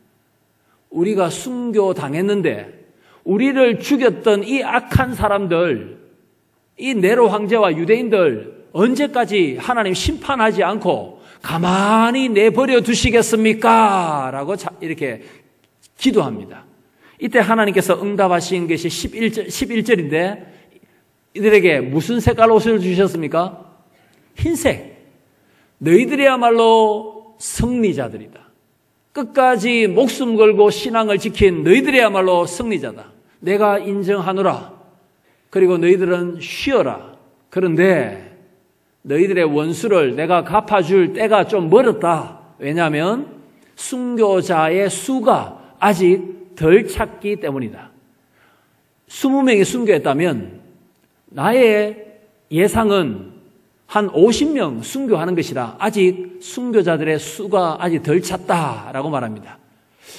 우리가 순교당했는데 우리를 죽였던 이 악한 사람들, 이 네로 황제와 유대인들 언제까지 하나님 심판하지 않고 가만히 내버려 두시겠습니까? 라고 이렇게 기도합니다. 이때 하나님께서 응답하신 것이 11절인데 이들에게 무슨 색깔 옷을 주셨습니까? 흰색. 너희들이야말로 승리자들이다. 끝까지 목숨 걸고 신앙을 지킨 너희들이야말로 승리자다. 내가 인정하노라. 그리고 너희들은 쉬어라. 그런데 너희들의 원수를 내가 갚아줄 때가 좀 멀었다. 왜냐하면 순교자의 수가 아직 덜 찼기 때문이다. 20명이 순교했다면 나의 예상은 한 50명 순교하는 것이다. 아직 순교자들의 수가 아직 덜 찼다라고 말합니다.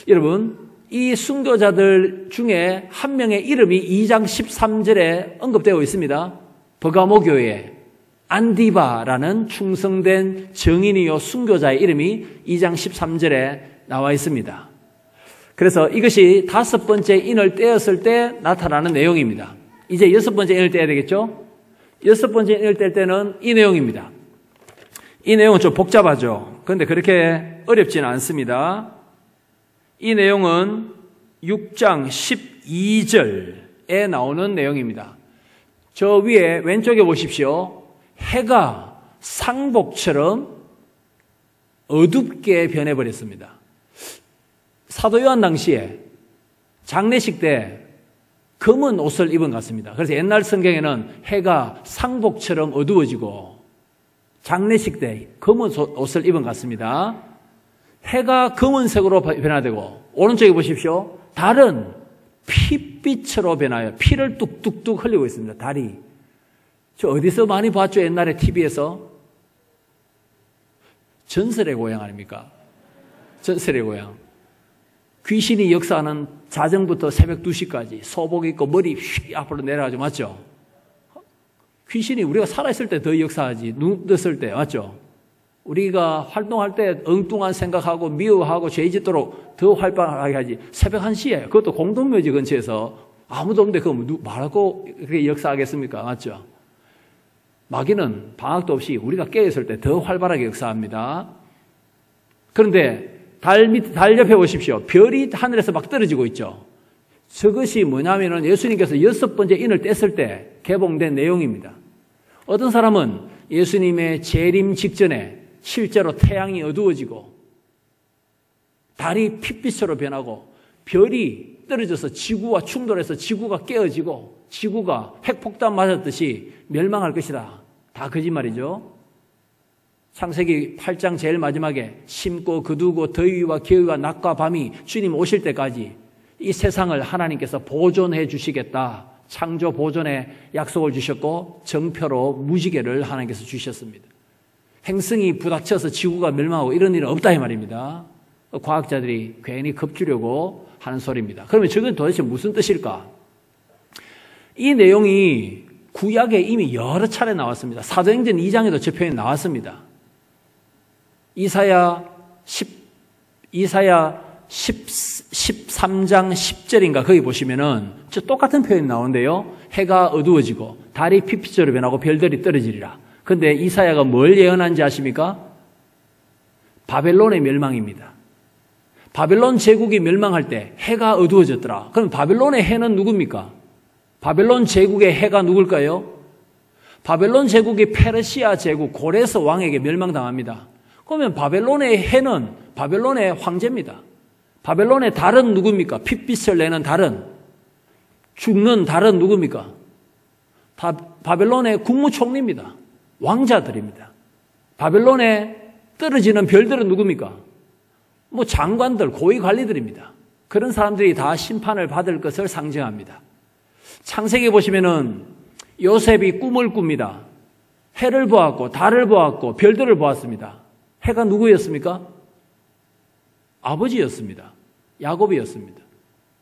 여러분, 이 순교자들 중에 한 명의 이름이 2장 13절에 언급되어 있습니다. 버가모 교회 안디바라는 충성된 정인이요 순교자의 이름이 2장 13절에 나와 있습니다. 그래서 이것이 5번째 인을 떼었을 때 나타나는 내용입니다. 이제 6번째 인을 떼야 되겠죠? 6번째 인을 뗄 때는 이 내용입니다. 이 내용은 좀 복잡하죠. 그런데 그렇게 어렵지는 않습니다. 이 내용은 6장 12절에 나오는 내용입니다. 저 위에 왼쪽에 보십시오. 해가 상복처럼 어둡게 변해버렸습니다. 사도 요한 당시에 장례식 때 검은 옷을 입은 것 같습니다. 그래서 옛날 성경에는 해가 상복처럼 어두워지고 장례식 때 검은 옷을 입은 것 같습니다. 해가 검은색으로 변화되고 오른쪽에 보십시오. 달은 핏빛으로 변하여 피를 뚝뚝뚝 흘리고 있습니다. 달이. 저 어디서 많이 봤죠? 옛날에 TV에서. 전설의 고향 아닙니까? 전설의 고향. 귀신이 역사하는 자정부터 새벽 2시까지 소복 입고 머리 휙 앞으로 내려가죠. 맞죠? 귀신이 우리가 살아있을 때 더 역사하지. 눈 떴을 때. 맞죠? 우리가 활동할 때 엉뚱한 생각하고 미워하고 죄 짓도록 더 활발하게 하지. 새벽 1시에 그것도 공동묘지 근처에서 아무도 없는데 그거 말하고 그렇게 역사하겠습니까? 맞죠? 마귀는 방학도 없이 우리가 깨어있을 때 더 활발하게 역사합니다. 그런데 달 옆에 보십시오. 별이 하늘에서 막 떨어지고 있죠. 저것이 뭐냐면은 예수님께서 6번째 인을 뗐을 때 개봉된 내용입니다. 어떤 사람은 예수님의 재림 직전에 실제로 태양이 어두워지고 달이 핏빛으로 변하고 별이 떨어져서 지구와 충돌해서 지구가 깨어지고 지구가 핵폭탄 맞았듯이 멸망할 것이다. 다 거짓말이죠. 창세기 8장 제일 마지막에 심고 거두고 더위와 겨울과 낮과 밤이 주님 오실 때까지 이 세상을 하나님께서 보존해 주시겠다. 창조 보존의 약속을 주셨고 정표로 무지개를 하나님께서 주셨습니다. 행성이 부닥쳐서 지구가 멸망하고 이런 일은 없다 이 말입니다. 과학자들이 괜히 겁주려고 하는 소리입니다. 그러면 저건 도대체 무슨 뜻일까? 이 내용이 구약에 이미 여러 차례 나왔습니다. 사도행전 2장에도 저 표현이 나왔습니다. 이사야 13장 10절인가 거기 보시면은 저 똑같은 표현이 나오는데요. 해가 어두워지고 달이 핏빛으로 변하고 별들이 떨어지리라. 그런데 이사야가 뭘 예언한지 아십니까? 바벨론의 멸망입니다. 바벨론 제국이 멸망할 때 해가 어두워졌더라. 그럼 바벨론의 해는 누굽니까? 바벨론 제국의 해가 누굴까요? 바벨론 제국이 페르시아 제국 고레스 왕에게 멸망당합니다. 그러면 바벨론의 해는 바벨론의 황제입니다. 바벨론의 달은 누굽니까? 핏빛을 내는 달은, 죽는 달은 누굽니까? 바벨론의 국무총리입니다. 왕자들입니다. 바벨론에 떨어지는 별들은 누굽니까? 뭐 장관들, 고위관리들입니다. 그런 사람들이 다 심판을 받을 것을 상징합니다. 창세기 보시면은 요셉이 꿈을 꿉니다. 해를 보았고 달을 보았고 별들을 보았습니다. 해가 누구였습니까? 아버지였습니다. 야곱이었습니다.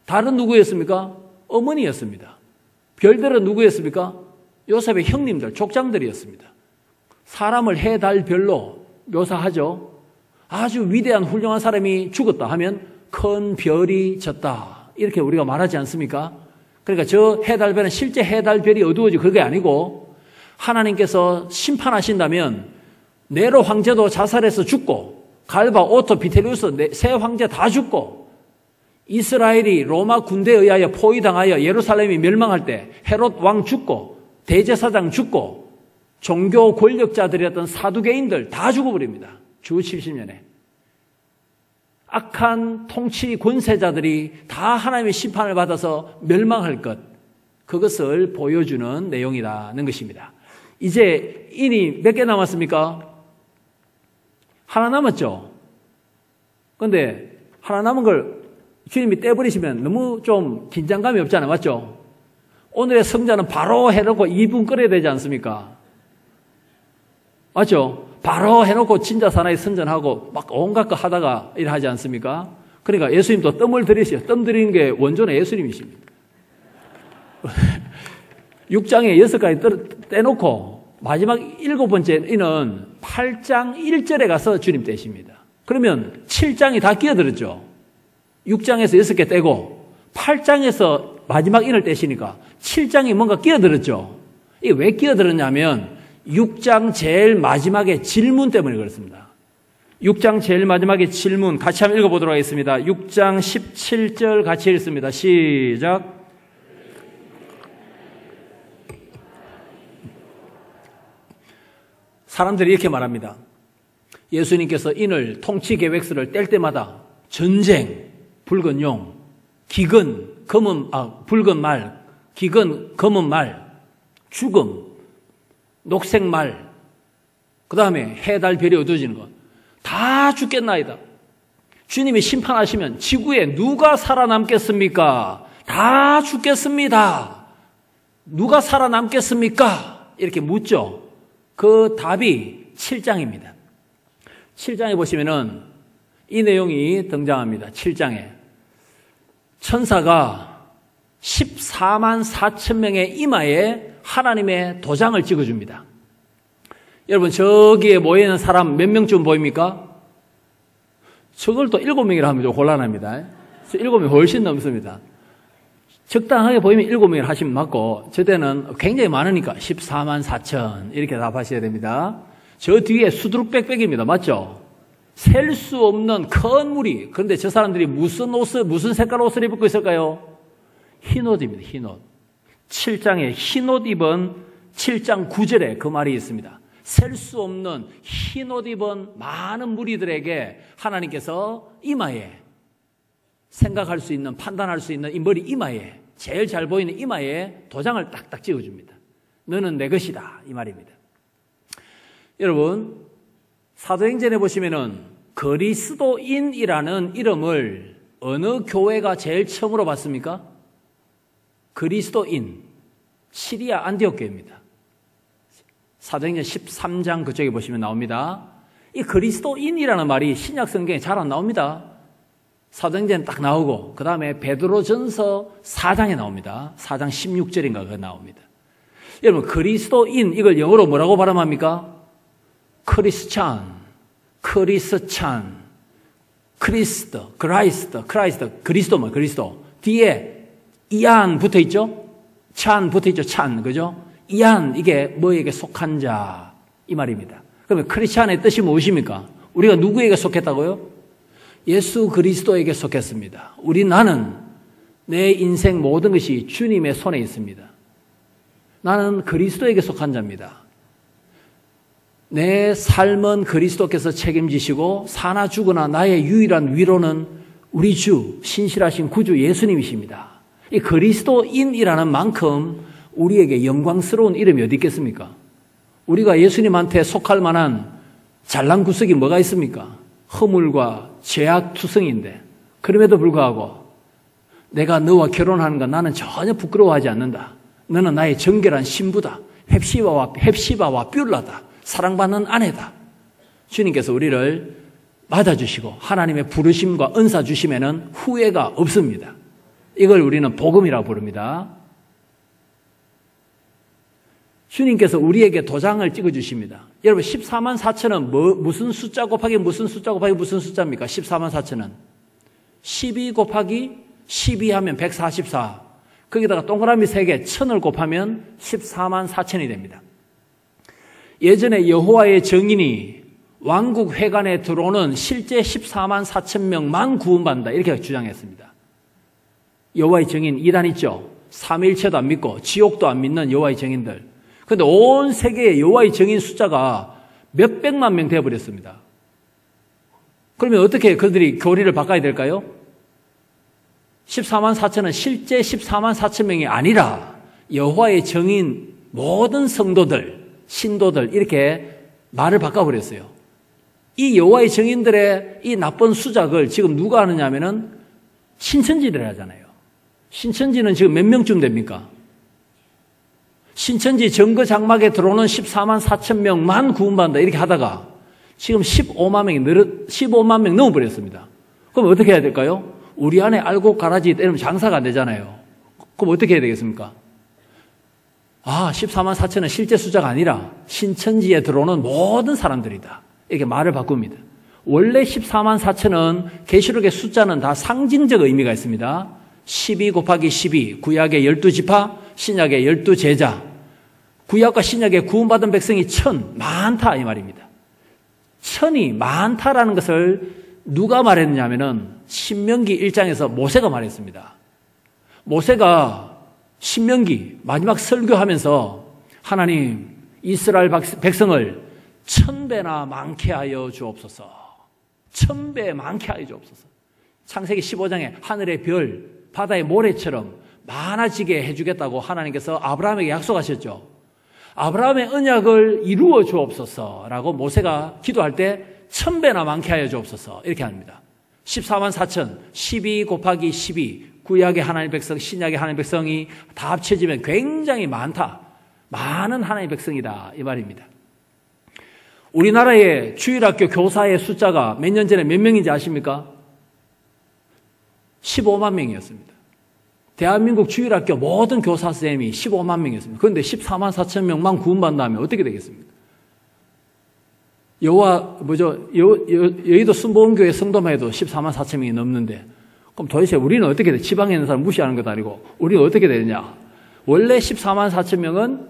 달은 누구였습니까? 어머니였습니다. 별들은 누구였습니까? 요셉의 형님들, 족장들이었습니다. 사람을 해, 달, 별로 묘사하죠. 아주 위대한 훌륭한 사람이 죽었다 하면 큰 별이 졌다. 이렇게 우리가 말하지 않습니까? 그러니까 저 해, 달, 별은 실제 해, 달, 별이 어두워지고 그게 아니고 하나님께서 심판하신다면 네로 황제도 자살해서 죽고 갈바, 오토, 비텔리우스 세 황제 다 죽고 이스라엘이 로마 군대에 의하여 포위당하여 예루살렘이 멸망할 때 헤롯 왕 죽고 대제사장 죽고 종교 권력자들이었던 사두개인들 다 죽어버립니다. 주 70년에. 악한 통치 권세자들이 다 하나님의 심판을 받아서 멸망할 것, 그것을 보여주는 내용이라는 것입니다. 이제 인이 몇 개 남았습니까? 하나 남았죠? 근데 하나 남은 걸 주님이 떼버리시면 너무 좀 긴장감이 없잖아요. 맞죠? 오늘의 성자는 바로 해놓고 2분 끓여야 되지 않습니까? 맞죠? 바로 해놓고 진짜 사나이 선전하고 막 온갖 거 하다가 일하지 않습니까? 그러니까 예수님도 뜸을 들이세요. 뜸 들이는 게 원조는 예수님이십니다. 6장에 6가지 떼놓고 마지막 7번째 이는 8장 1절에 가서 주님 떼십니다. 그러면 7장이 다 끼어들었죠. 6장에서 6개 떼고 8장에서 마지막 인을 떼시니까 7장이 뭔가 끼어들었죠. 이게 왜 끼어들었냐면 6장 제일 마지막에 질문 때문에 그렇습니다. 6장 제일 마지막에 질문 같이 한번 읽어보도록 하겠습니다. 6장 17절 같이 읽습니다. 시작. 사람들이 이렇게 말합니다. 예수님께서 인을 통치 계획서를 뗄 때마다 전쟁, 붉은 용, 기근, 붉은 말, 기근, 검은 말, 죽음, 녹색 말, 그 다음에 해, 달, 별이 어두워지는 것. 다 죽겠나이다. 주님이 심판하시면 지구에 누가 살아남겠습니까? 다 죽겠습니다. 누가 살아남겠습니까? 이렇게 묻죠. 그 답이 7장입니다. 7장에 보시면은 이 내용이 등장합니다. 7장에. 천사가 14만 4천 명의 이마에 하나님의 도장을 찍어줍니다. 여러분, 저기에 모여있는 사람 몇 명쯤 보입니까? 저걸 또 7명이라 하면 좀 곤란합니다. 7명이 훨씬 넘습니다. 적당하게 보이면 7명을 하시면 맞고, 저 때는 굉장히 많으니까 14만 4천 이렇게 답하셔야 됩니다. 저 뒤에 수두룩빽빽입니다. 맞죠? 셀 수 없는 큰 무리. 그런데 저 사람들이 무슨 색깔 옷을 입고 있을까요? 흰 옷입니다. 흰 옷. 7장에 흰 옷 입은 7장 9절에 그 말이 있습니다. 셀 수 없는 흰 옷 입은 많은 무리들에게 하나님께서 이마에 생각할 수 있는, 판단할 수 있는 이 머리 이마에, 제일 잘 보이는 이마에 도장을 딱딱 찍어줍니다. 너는 내 것이다. 이 말입니다. 여러분, 사도행전에 보시면은 그리스도인이라는 이름을 어느 교회가 제일 처음으로 봤습니까? 그리스도인, 시리아 안디옥 교회입니다. 사도행전 13장 그쪽에 보시면 나옵니다. 이 그리스도인이라는 말이 신약 성경에 잘 안 나옵니다. 사도행전에 딱 나오고 그 다음에 베드로전서 4장에 나옵니다. 4장 16절인가 그거 나옵니다. 여러분, 그리스도인 이걸 영어로 뭐라고 발음합니까? 크리스찬, 그리스도, 그리스도. 뒤에 이안 붙어 있죠? 찬 붙어 있죠? 찬, 그죠? 이안, 이게 뭐에게 속한 자, 이 말입니다. 그러면 크리스찬의 뜻이 무엇입니까? 우리가 누구에게 속했다고요? 예수 그리스도에게 속했습니다. 나는 내 인생 모든 것이 주님의 손에 있습니다. 나는 그리스도에게 속한 자입니다. 내 삶은 그리스도께서 책임지시고 사나 죽으나 나의 유일한 위로는 우리 주, 신실하신 구주 예수님이십니다. 이 그리스도인이라는 만큼 우리에게 영광스러운 이름이 어디 있겠습니까? 우리가 예수님한테 속할 만한 잘난 구석이 뭐가 있습니까? 허물과 죄악 투성인데, 그럼에도 불구하고 내가 너와 결혼하는 건 나는 전혀 부끄러워하지 않는다. 너는 나의 정결한 신부다. 헵시바와 뷸라다. 사랑받는 아내다. 주님께서 우리를 맞아주시고 하나님의 부르심과 은사 주심에는 후회가 없습니다. 이걸 우리는 복음이라고 부릅니다. 주님께서 우리에게 도장을 찍어주십니다. 여러분, 14만 4천은 무슨 숫자 곱하기 무슨 숫자 곱하기 무슨 숫자입니까? 14만 4천은 12 곱하기 12 하면 144. 거기다가 동그라미 3개 1000을 곱하면 14만 4천이 됩니다. 예전에 여호와의 정인이 왕국 회관에 들어오는 실제 14만 4천 명만 구원받는다, 이렇게 주장했습니다. 여호와의 정인 이단 있죠? 삼위일체도 안 믿고 지옥도 안 믿는 여호와의 정인들. 그런데 온 세계에 여호와의 정인 숫자가 몇백만 명 되어버렸습니다. 그러면 어떻게 그들이 교리를 바꿔야 될까요? 14만 4천은 실제 14만 4천 명이 아니라 여호와의 정인 모든 성도들, 신도들, 이렇게 말을 바꿔버렸어요. 이 여호와의 증인들의 이 나쁜 수작을 지금 누가 하느냐 하면은 신천지들이 하잖아요. 신천지는 지금 몇 명쯤 됩니까? 신천지 정거 장막에 들어오는 14만 4천 명만 구원받는다 이렇게 하다가 지금 15만 명 넘어버렸습니다. 그럼 어떻게 해야 될까요? 우리 안에 알고 가라지 때리면 장사가 안 되잖아요. 그럼 어떻게 해야 되겠습니까? 14만 4천은 실제 숫자가 아니라 신천지에 들어오는 모든 사람들이다. 이렇게 말을 바꿉니다. 원래 14만 4천은 계시록의 숫자는 다 상징적 의미가 있습니다. 12 곱하기 12, 구약의 12지파, 신약의 12제자. 구약과 신약의 구원받은 백성이 1000, 많다 이 말입니다. 1000이 많다라는 것을 누가 말했냐면은 신명기 1장에서 모세가 말했습니다. 모세가 신명기 마지막 설교하면서 하나님 이스라엘 백성을 1000배나 많게 하여 주옵소서. 1000배 많게 하여 주옵소서. 창세기 15장에 하늘의 별, 바다의 모래처럼 많아지게 해주겠다고 하나님께서 아브라함에게 약속하셨죠. 아브라함의 언약을 이루어 주옵소서라고 모세가 기도할 때 1000배나 많게 하여 주옵소서 이렇게 합니다. 14만 4천, 12 곱하기 12, 구약의 하나님의 백성, 신약의 하나님의 백성이 다 합쳐지면 굉장히 많다. 많은 하나님의 백성이다 이 말입니다. 우리나라의 주일학교 교사의 숫자가 몇 년 전에 몇 명인지 아십니까? 15만 명이었습니다. 대한민국 주일학교 모든 교사 선생님이 15만 명이었습니다. 그런데 14만 4천 명만 구원받는다면 어떻게 되겠습니까? 여의도 순복음교회 성도만 해도 14만 4천 명이 넘는데 그럼 도대체 우리는 어떻게 돼? 지방에 있는 사람 무시하는 것도 아니고 우리는 어떻게 되느냐? 원래 14만 4천 명은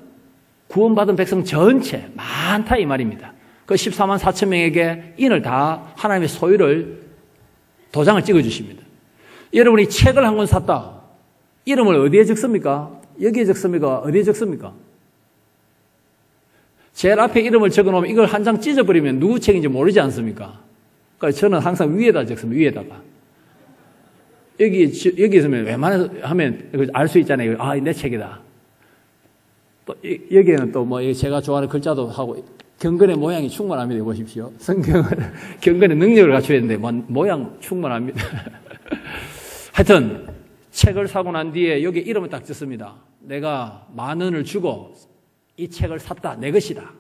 구원받은 백성 전체 많다 이 말입니다. 그 14만 4천 명에게 인을 다 하나님의 소유를 도장을 찍어주십니다. 여러분이 책을 한 권 샀다. 이름을 어디에 적습니까? 여기에 적습니까? 어디에 적습니까? 제일 앞에 이름을 적어놓으면 이걸 한 장 찢어버리면 누구 책인지 모르지 않습니까? 그러니까 저는 항상 위에다 적습니다. 위에다가. 여기 있으면 웬만해서 하면 알 수 있잖아요. 내 책이다. 또 여기에는 또 제가 좋아하는 글자도 하고 경건의 모양이 충분합니다. 보십시오. 성경은 경건의 능력을 갖춰야 되는데 모양 충분합니다. 하여튼 책을 사고 난 뒤에 여기 이름을 딱 적습니다. 내가 10,000원을 주고 이 책을 샀다. 내 것이다.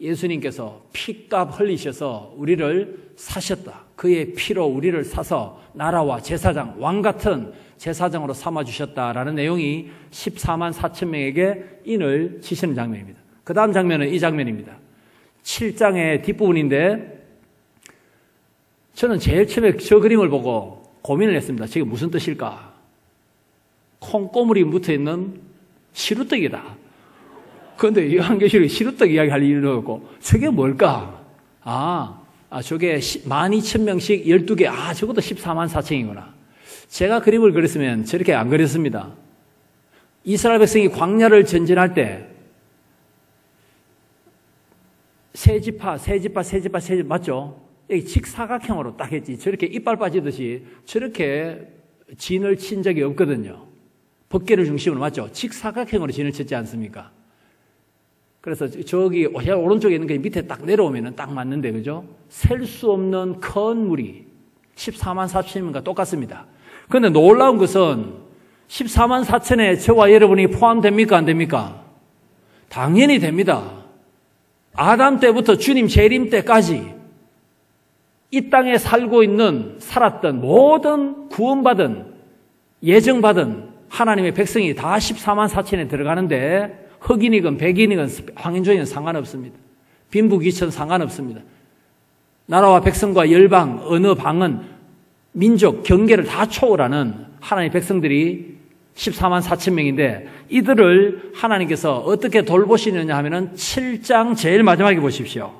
예수님께서 피값 흘리셔서 우리를 사셨다. 그의 피로 우리를 사서 나라와 제사장, 왕 같은 제사장으로 삼아주셨다라는 내용이 14만 4천 명에게 인을 치시는 장면입니다. 그 다음 장면은 이 장면입니다. 7장의 뒷부분인데 저는 제일 처음에 저 그림을 보고 고민을 했습니다. 저게 무슨 뜻일까? 콩고물이 묻어있는 시루떡이다. 그런데 요한계시록이 시루떡 이야기할 일은 없고 저게 뭘까? 저게 12,000명씩 12개. 저것도 14만 4천이구나. 제가 그림을 그렸으면 저렇게 안 그렸습니다. 이스라엘 백성이 광야를 전진할 때 세 지파 맞죠? 여기 직사각형으로 딱 했지. 저렇게 이빨 빠지듯이 저렇게 진을 친 적이 없거든요. 법궤를 중심으로 맞죠? 직사각형으로 진을 쳤지 않습니까? 그래서 저기 오른쪽에 있는 게 밑에 딱 내려오면 딱 맞는데, 그죠? 셀 수 없는 큰 물이 14만 4천명과 똑같습니다. 그런데 놀라운 것은 14만 4천에 저와 여러분이 포함됩니까? 안 됩니까? 당연히 됩니다. 아담 때부터 주님 재림 때까지 이 땅에 살았던 모든 구원받은, 예정받은 하나님의 백성이 다 14만 4천에 들어가는데 흑인이건 백인이건 황인종이건 상관없습니다. 빈부귀천 상관없습니다. 나라와 백성과 열방, 어느 방은 민족, 경계를 다 초월하는 하나님의 백성들이 14만 4천 명인데 이들을 하나님께서 어떻게 돌보시느냐 하면은 7장 제일 마지막에 보십시오.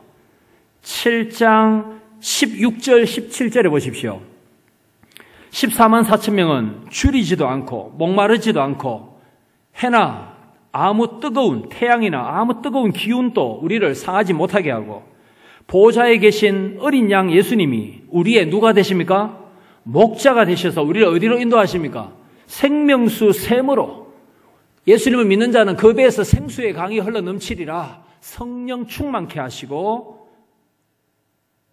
7장 16절, 17절에 보십시오. 14만 4천 명은 줄이지도 않고 목마르지도 않고 해나 아무 뜨거운 태양이나 아무 뜨거운 기운도 우리를 상하지 못하게 하고 보좌에 계신 어린 양 예수님이 우리의 누가 되십니까? 목자가 되셔서 우리를 어디로 인도하십니까? 생명수 샘으로 예수님을 믿는 자는 그 배에서 생수의 강이 흘러 넘치리라 성령 충만케 하시고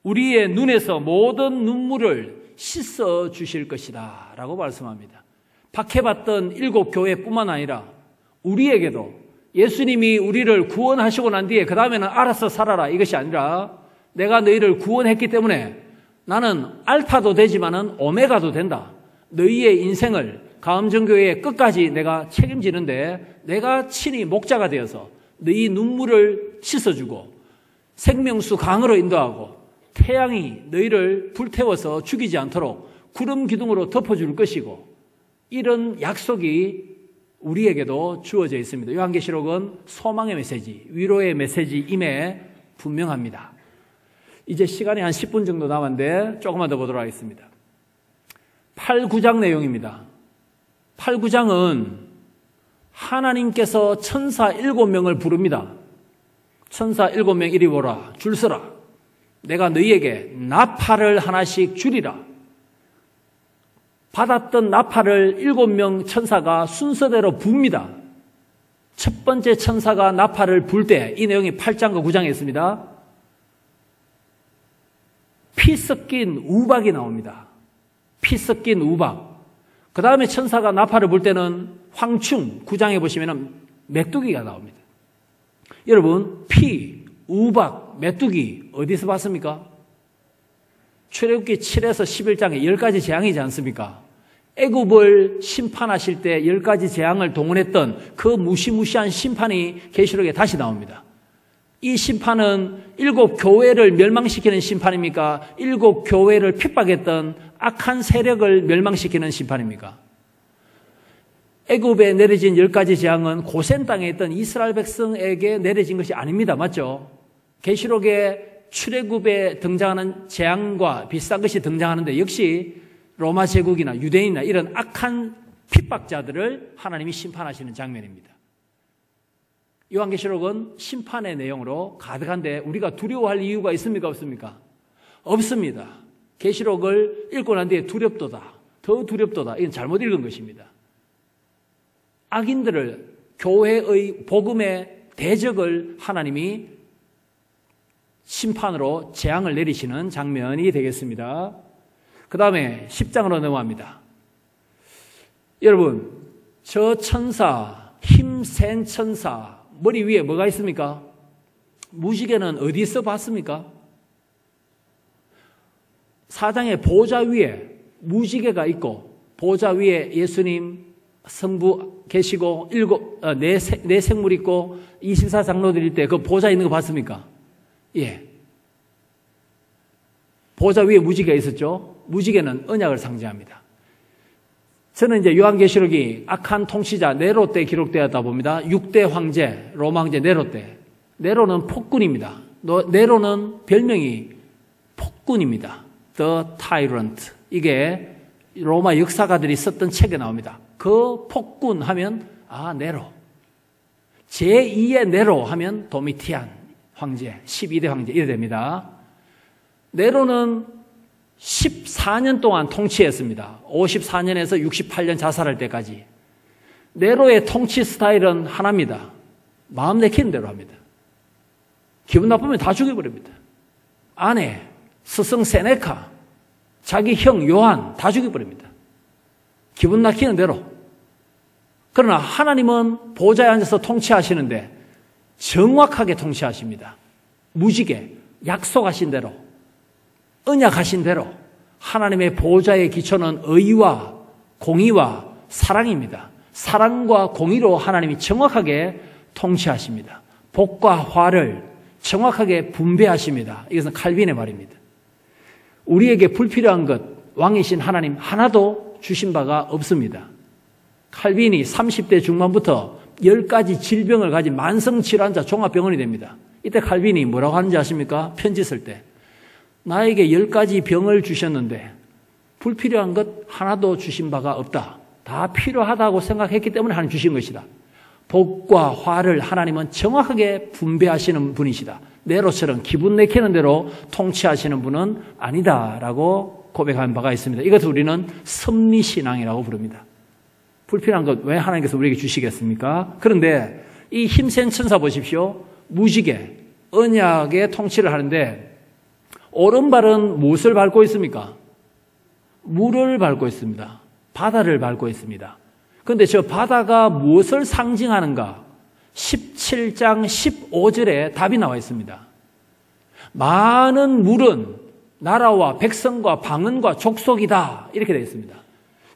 우리의 눈에서 모든 눈물을 씻어 주실 것이다 라고 말씀합니다. 박해받던 7교회뿐만 아니라 우리에게도 예수님이 우리를 구원하시고 난 뒤에 그 다음에는 알아서 살아라 이것이 아니라 내가 너희를 구원했기 때문에 나는 알파도 되지만은 오메가도 된다. 너희의 인생을 가음정교회의 끝까지 내가 책임지는데 내가 친히 목자가 되어서 너희 눈물을 씻어주고 생명수 강으로 인도하고 태양이 너희를 불태워서 죽이지 않도록 구름 기둥으로 덮어줄 것이고 이런 약속이 우리에게도 주어져 있습니다. 요한계시록은 소망의 메시지, 위로의 메시지임에 분명합니다. 이제 시간이 한 10분 정도 남았는데 조금만 더 보도록 하겠습니다. 8, 9장 내용입니다. 8, 9장은 하나님께서 천사 7명을 부릅니다. 천사 7명 이리 오라, 줄 서라. 내가 너희에게 나팔을 하나씩 주리라. 받았던 나팔을 7명 천사가 순서대로 붑니다. 첫 번째 천사가 나팔을 불 때 이 내용이 8장과 9장에 있습니다. 피 섞인 우박이 나옵니다. 피 섞인 우박. 그 다음에 천사가 나팔을 불 때는 황충, 9장에 보시면 메뚜기가 나옵니다. 여러분, 피, 우박, 메뚜기 어디서 봤습니까? 출애굽기 7에서 11장에 10가지 재앙이지 않습니까? 애굽을 심판하실 때 10가지 재앙을 동원했던 그 무시무시한 심판이 계시록에 다시 나옵니다. 이 심판은 7교회를 멸망시키는 심판입니까? 7교회를 핍박했던 악한 세력을 멸망시키는 심판입니까? 애굽에 내려진 10가지 재앙은 고센 땅에 있던 이스라엘 백성에게 내려진 것이 아닙니다. 맞죠? 계시록에 출애굽에 등장하는 재앙과 비슷한 것이 등장하는데 역시 로마 제국이나 유대인이나 이런 악한 핍박자들을 하나님이 심판하시는 장면입니다. 요한계시록은 심판의 내용으로 가득한데 우리가 두려워할 이유가 있습니까? 없습니까? 없습니다. 계시록을 읽고 난 뒤에 두렵도다, 더 두렵도다. 이건 잘못 읽은 것입니다. 악인들을 교회의 복음의 대적을 하나님이 심판으로 재앙을 내리시는 장면이 되겠습니다. 그 다음에 10장으로 넘어갑니다. 여러분, 저 천사, 힘센 천사, 머리 위에 뭐가 있습니까? 무지개는 어디서 봤습니까? 4장의 보좌 위에 무지개가 있고 보좌 위에 예수님 성부 계시고 네 생물 있고 24장로들일 때 그 보좌 있는 거 봤습니까? 예. 보좌 위에 무지개가 있었죠. 무지개는 언약을 상징합니다. 저는 이제 요한계시록이 악한 통치자 네로 때 기록되었다 봅니다. 6대 황제, 로마 황제 네로 때. 네로는 폭군입니다. 네로는 별명이 폭군입니다. The Tyrant. 이게 로마 역사가들이 썼던 책에 나옵니다. 그 폭군 하면 네로. 제2의 네로 하면 도미티안 황제, 12대 황제 이래 됩니다. 네로는 14년 동안 통치했습니다. 54년에서 68년 자살할 때까지. 네로의 통치 스타일은 하나입니다. 마음 내키는 대로 합니다. 기분 나쁘면 다 죽여버립니다. 아내, 스승 세네카, 자기 형 요한 다 죽여버립니다. 기분 나키는 대로. 그러나 하나님은 보좌에 앉아서 통치하시는데 정확하게 통치하십니다. 무지개, 약속하신 대로, 언약하신 대로 하나님의 보좌의 기초는 의와 공의와 사랑입니다. 사랑과 공의로 하나님이 정확하게 통치하십니다. 복과 화를 정확하게 분배하십니다. 이것은 칼빈의 말입니다. 우리에게 불필요한 것, 왕이신 하나님 하나도 주신 바가 없습니다. 칼빈이 30대 중반부터 10가지 질병을 가진 만성질환자 종합병원이 됩니다. 이때 칼빈이 뭐라고 하는지 아십니까? 편지 쓸 때. 나에게 10가지 병을 주셨는데 불필요한 것 하나도 주신 바가 없다. 다 필요하다고 생각했기 때문에 하나님 주신 것이다. 복과 화를 하나님은 정확하게 분배하시는 분이시다. 네로처럼 기분 내키는 대로 통치하시는 분은 아니다라고 고백한 바가 있습니다. 이것을 우리는 섭리신앙이라고 부릅니다. 불필요한 것 왜 하나님께서 우리에게 주시겠습니까? 그런데 이 힘센 천사 보십시오. 무지개, 언약의 통치를 하는데 오른발은 무엇을 밟고 있습니까? 물을 밟고 있습니다. 바다를 밟고 있습니다. 그런데 저 바다가 무엇을 상징하는가? 17장 15절에 답이 나와 있습니다. 많은 물은 나라와 백성과 방언과 족속이다. 이렇게 되어 있습니다.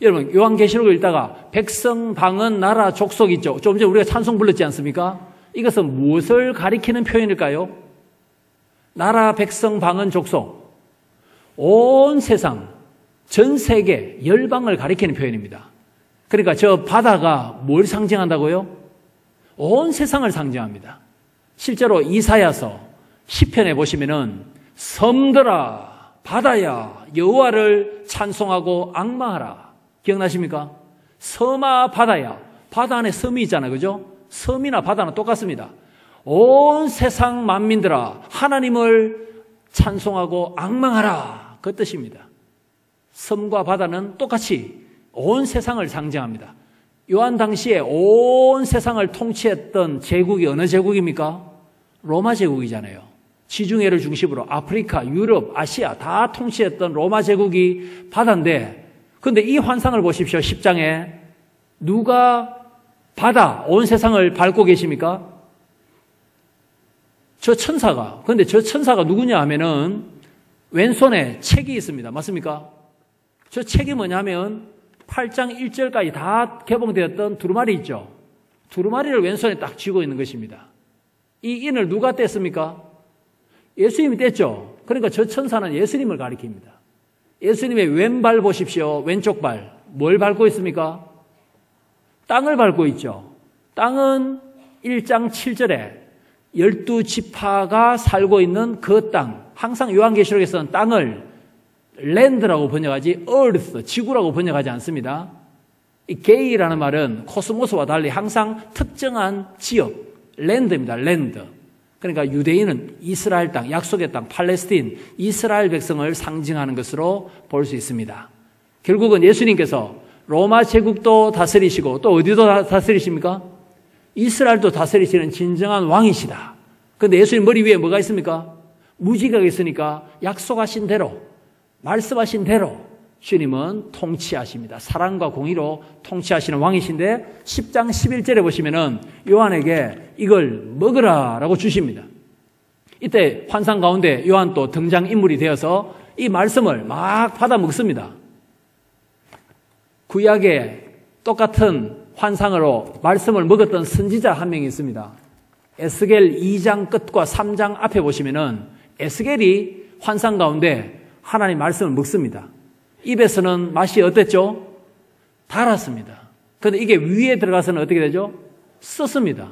여러분, 요한계시록을 읽다가 백성, 방언, 나라, 족속 있죠. 좀 전에 우리가 찬송 불렀지 않습니까? 이것은 무엇을 가리키는 표현일까요? 나라, 백성, 방언, 족속. 온 세상, 전 세계, 열방을 가리키는 표현입니다. 그러니까 저 바다가 뭘 상징한다고요? 온 세상을 상징합니다. 실제로 이사야서 10편에 보시면은 섬들아, 바다야, 여호와를 찬송하고 앙망하라. 기억나십니까? 섬아, 바다야. 바다 안에 섬이 있잖아요. 그죠? 섬이나 바다는 똑같습니다. 온 세상 만민들아, 하나님을 찬송하고 앙망하라. 그 뜻입니다. 섬과 바다는 똑같이 온 세상을 상징합니다. 요한 당시에 온 세상을 통치했던 제국이 어느 제국입니까? 로마 제국이잖아요. 지중해를 중심으로 아프리카, 유럽, 아시아 다 통치했던 로마 제국이 바다인데, 그런데 이 환상을 보십시오. 10장에 누가 바다, 온 세상을 밟고 계십니까? 저 천사가. 그런데 저 천사가 누구냐 하면은 왼손에 책이 있습니다. 맞습니까? 저 책이 뭐냐면 8장 1절까지 다 개봉되었던 두루마리 있죠. 두루마리를 왼손에 딱 쥐고 있는 것입니다. 이 인을 누가 뗐습니까? 예수님이 뗐죠. 그러니까 저 천사는 예수님을 가리킵니다. 예수님의 왼발 보십시오. 왼쪽 발. 뭘 밟고 있습니까? 땅을 밟고 있죠. 땅은 1장 7절에 12지파가 살고 있는 그 땅. 항상 요한계시록에서는 땅을 랜드라고 번역하지 earth, 지구라고 번역하지 않습니다. 이 게이라는 말은 코스모스와 달리 항상 특정한 지역, 랜드입니다. 랜드. 그러니까 유대인은 이스라엘 땅, 약속의 땅, 팔레스틴, 이스라엘 백성을 상징하는 것으로 볼 수 있습니다. 결국은 예수님께서 로마 제국도 다스리시고 또 어디도 다스리십니까? 이스라엘도 다스리시는 진정한 왕이시다. 그런데 예수님 머리 위에 뭐가 있습니까? 무지개가 있으니까 약속하신 대로, 말씀하신 대로 주님은 통치하십니다. 사랑과 공의로 통치하시는 왕이신데 10장 11절에 보시면은 요한에게 이걸 먹으라 라고 주십니다. 이때 환상 가운데 요한 또 등장인물이 되어서 이 말씀을 막 받아 먹습니다. 구약에 똑같은 환상으로 말씀을 먹었던 선지자 한 명이 있습니다. 에스겔 2장 끝과 3장 앞에 보시면은 에스겔이 환상 가운데 하나님 말씀을 먹습니다. 입에서는 맛이 어땠죠? 달았습니다. 그런데 이게 위에 들어가서는 어떻게 되죠? 썼습니다.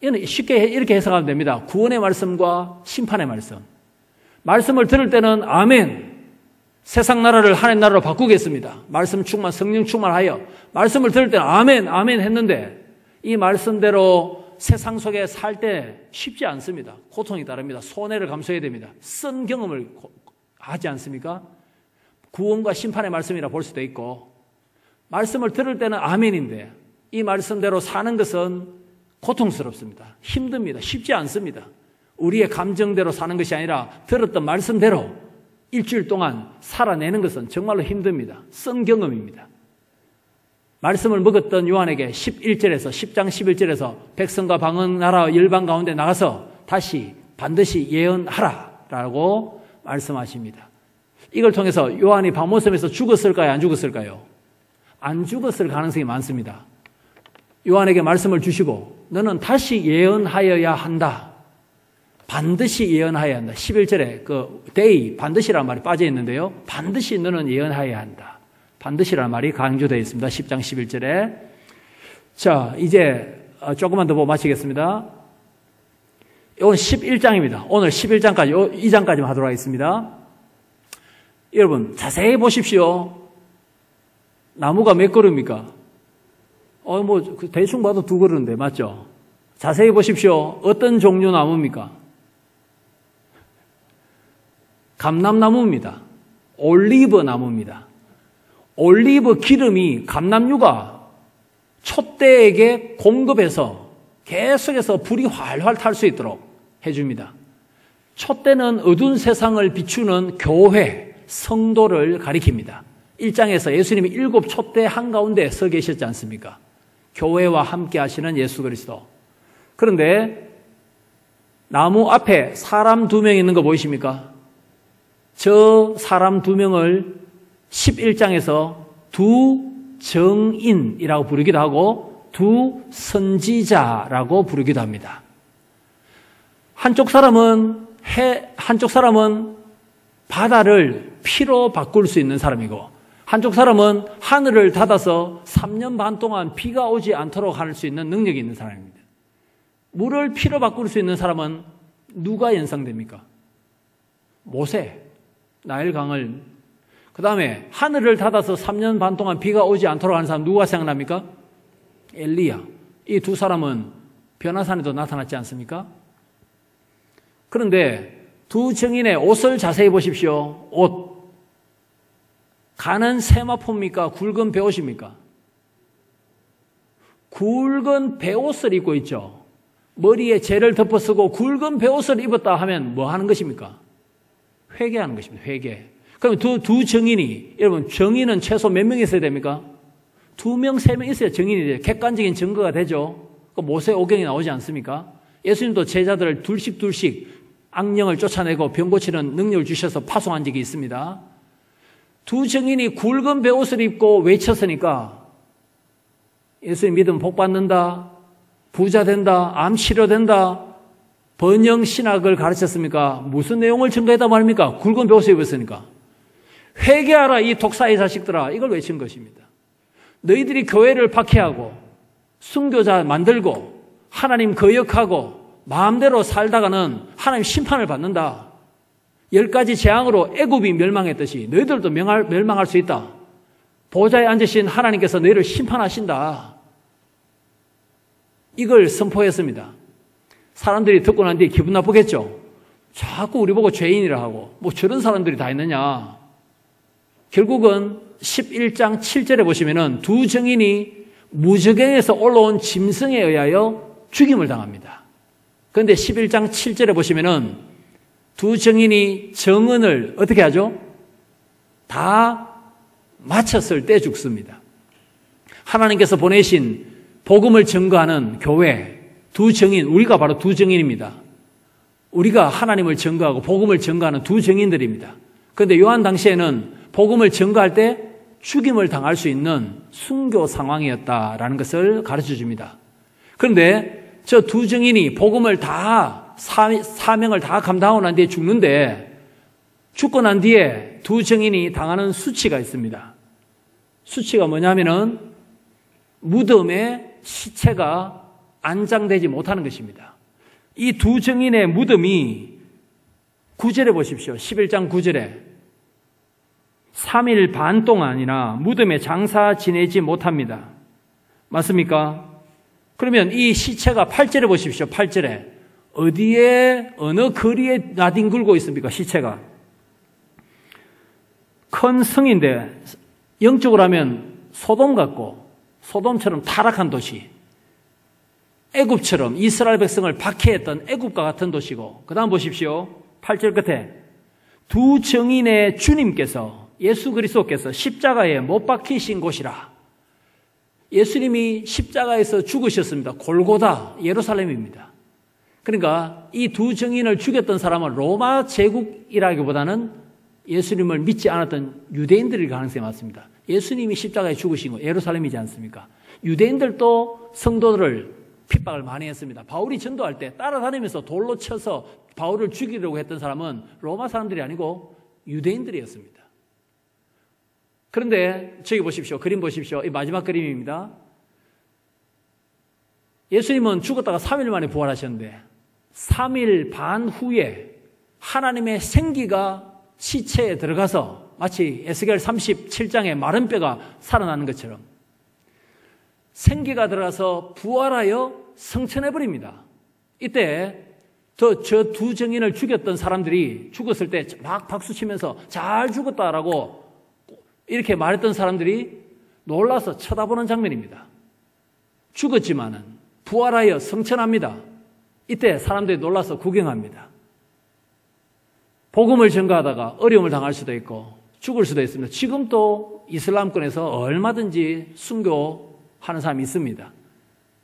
이는 쉽게 이렇게 해석하면 됩니다. 구원의 말씀과 심판의 말씀. 말씀을 들을 때는 아멘. 세상 나라를 하나님 나라로 바꾸겠습니다. 말씀 충만, 성령 충만하여. 말씀을 들을 때는 아멘, 아멘 했는데 이 말씀대로 세상 속에 살 때 쉽지 않습니다. 고통이 따릅니다. 손해를 감수해야 됩니다. 쓴 경험을 하지 않습니까? 구원과 심판의 말씀이라 볼 수도 있고 말씀을 들을 때는 아멘인데 이 말씀대로 사는 것은 고통스럽습니다. 힘듭니다. 쉽지 않습니다. 우리의 감정대로 사는 것이 아니라 들었던 말씀대로 일주일 동안 살아내는 것은 정말로 힘듭니다. 쓴 경험입니다. 말씀을 먹었던 요한에게 11절에서 10장 11절에서 백성과 방언 나라 열방 가운데 나가서 다시 반드시 예언하라 라고 말씀하십니다. 이걸 통해서 요한이 바모섬에서 죽었을까요? 안 죽었을까요? 안 죽었을 가능성이 많습니다. 요한에게 말씀을 주시고 너는 다시 예언하여야 한다. 반드시 예언하여야 한다. 11절에 그 day, 반드시라는 말이 빠져 있는데요. 반드시 너는 예언하여야 한다. 반드시라는 말이 강조되어 있습니다. 10장 11절에. 자, 이제 조금만 더 보고 마치겠습니다. 오늘 11장입니다. 오늘 11장까지, 2장까지만 하도록 하겠습니다. 여러분, 자세히 보십시오. 나무가 몇 그루입니까? 대충 봐도 2그루인데, 맞죠? 자세히 보십시오. 어떤 종류 나무입니까? 감람나무입니다. 올리브 나무입니다. 올리브 기름이 감람류가 촛대에게 공급해서 계속해서 불이 활활 탈 수 있도록 해줍니다. 촛대는 어두운 세상을 비추는 교회, 성도를 가리킵니다. 1장에서 예수님이 7 촛대 한가운데 서 계셨지 않습니까? 교회와 함께 하시는 예수 그리스도. 그런데 나무 앞에 사람 2명 있는 거 보이십니까? 저 사람 2명을 11장에서 두 정인이라고 부르기도 하고 두 선지자라고 부르기도 합니다. 한쪽 사람은 바다를 피로 바꿀 수 있는 사람이고, 한쪽 사람은 하늘을 닫아서 3년 반 동안 비가 오지 않도록 할 수 있는 능력이 있는 사람입니다. 물을 피로 바꿀 수 있는 사람은 누가 연상됩니까? 모세, 나일강을. 그 다음에 하늘을 닫아서 3년 반 동안 비가 오지 않도록 하는 사람 누가 생각납니까? 엘리야. 이 두 사람은 변화산에도 나타났지 않습니까? 그런데 두 증인의 옷을 자세히 보십시오. 옷. 가는 세마포입니까? 굵은 베옷입니까? 굵은 베옷을 입고 있죠. 머리에 재를 덮어쓰고 굵은 베옷을 입었다 하면 뭐 하는 것입니까? 회개하는 것입니다. 회개. 그럼 두 증인이, 여러분, 증인은 최소 몇 명 있어야 됩니까? 2명, 3명 있어야 증인이 돼요. 객관적인 증거가 되죠. 모세 오경이 나오지 않습니까? 예수님도 제자들을 둘씩 악령을 쫓아내고 병 고치는 능력을 주셔서 파송한 적이 있습니다. 두 증인이 굵은 베옷을 입고 외쳤으니까 예수님 믿으면 복 받는다, 부자 된다, 암 치료된다, 번영 신학을 가르쳤습니까? 무슨 내용을 증거했다 말입니까? 굵은 베옷을 입었으니까. 회개하라 이 독사의 자식들아, 이걸 외친 것입니다. 너희들이 교회를 박해하고 순교자 만들고 하나님 거역하고 마음대로 살다가는 하나님 심판을 받는다. 10가지 재앙으로 애굽이 멸망했듯이 너희들도 멸망할 수 있다. 보좌에 앉으신 하나님께서 너희를 심판하신다. 이걸 선포했습니다. 사람들이 듣고 난 뒤에 기분 나쁘겠죠. 자꾸 우리 보고 죄인이라 하고 뭐 저런 사람들이 다 있느냐. 결국은 11장 7절에 보시면은 두 증인이 무저갱에서 올라온 짐승에 의하여 죽임을 당합니다. 그런데 11장 7절에 보시면은 두 증인이 정언을 어떻게 하죠? 다 마쳤을 때 죽습니다. 하나님께서 보내신 복음을 증거하는 교회, 두 증인, 우리가 바로 두 증인입니다. 우리가 하나님을 증거하고 복음을 증거하는 두 증인들입니다. 그런데 요한 당시에는 복음을 증거할 때 죽임을 당할 수 있는 순교 상황이었다라는 것을 가르쳐 줍니다. 그런데 저 두 증인이 복음을 다 사명을 다 감당하고 난 뒤에 죽는데, 죽고 난 뒤에 두 증인이 당하는 수치가 있습니다. 수치가 뭐냐면은 무덤에 시체가 안장되지 못하는 것입니다. 이 두 증인의 무덤이 9절에 보십시오. 11장 9절에 3일 반 동안이나 무덤에 장사 지내지 못합니다. 맞습니까? 그러면 이 시체가 8절에 보십시오. 8절에 어디에 어느 거리에 나뒹굴고 있습니까? 시체가 큰 성인데 영적으로 하면 소돔 같고 소돔처럼 타락한 도시, 애굽처럼 이스라엘 백성을 박해했던 애굽과 같은 도시고, 그 다음 보십시오. 8절 끝에 두 증인의 주님께서, 예수 그리스도께서 십자가에 못 박히신 곳이라. 예수님이 십자가에서 죽으셨습니다. 골고다, 예루살렘입니다. 그러니까 이 두 증인을 죽였던 사람은 로마 제국이라기보다는 예수님을 믿지 않았던 유대인들일 가능성이 많습니다. 예수님이 십자가에 죽으신 곳 예루살렘이지 않습니까? 유대인들도 성도들을 핍박을 많이 했습니다. 바울이 전도할 때 따라다니면서 돌로 쳐서 바울을 죽이려고 했던 사람은 로마 사람들이 아니고 유대인들이었습니다. 그런데 저기 보십시오. 그림 보십시오. 이 마지막 그림입니다. 예수님은 죽었다가 3일 만에 부활하셨는데 3일 반 후에 하나님의 생기가 시체에 들어가서 마치 에스겔 37장의 마른 뼈가 살아나는 것처럼 생기가 들어가서 부활하여 성천해버립니다. 이때 저 두 증인을 죽였던 사람들이 죽었을 때 막 박수치면서 잘 죽었다라고 이렇게 말했던 사람들이 놀라서 쳐다보는 장면입니다. 죽었지만은 부활하여 성천합니다. 이때 사람들이 놀라서 구경합니다. 복음을 전가하다가 어려움을 당할 수도 있고 죽을 수도 있습니다. 지금도 이슬람권에서 얼마든지 순교하는 사람이 있습니다.